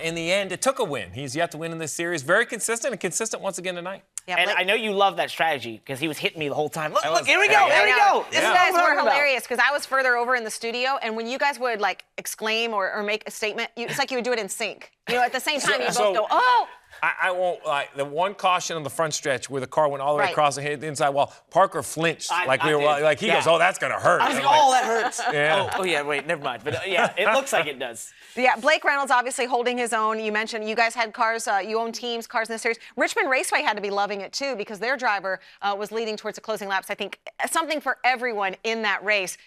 In the end, it took a win. He's yet to win in this series. Very consistent, and consistent once again tonight. Yeah, and I know you love that strategy because he was hitting me the whole time. Look, here we go, here we go. You guys were hilarious because I was further over in the studio, and when you guys would like exclaim or make a statement, it's like you would do it in sync. You know, at the same time, you both go, oh. I won't, like, the one caution on the front stretch where the car went all the way across and hit the inside wall, Parker flinched. He goes, oh, that's going to hurt. I was like, oh, that hurts. Yeah. Oh, yeah, wait, never mind. But, yeah, it looks like it does. Yeah, Blake Reynolds obviously holding his own. You mentioned you guys had cars, you own teams, cars in this series. Richmond Raceway had to be loving it, too, because their driver was leading towards the closing laps. I think something for everyone in that race.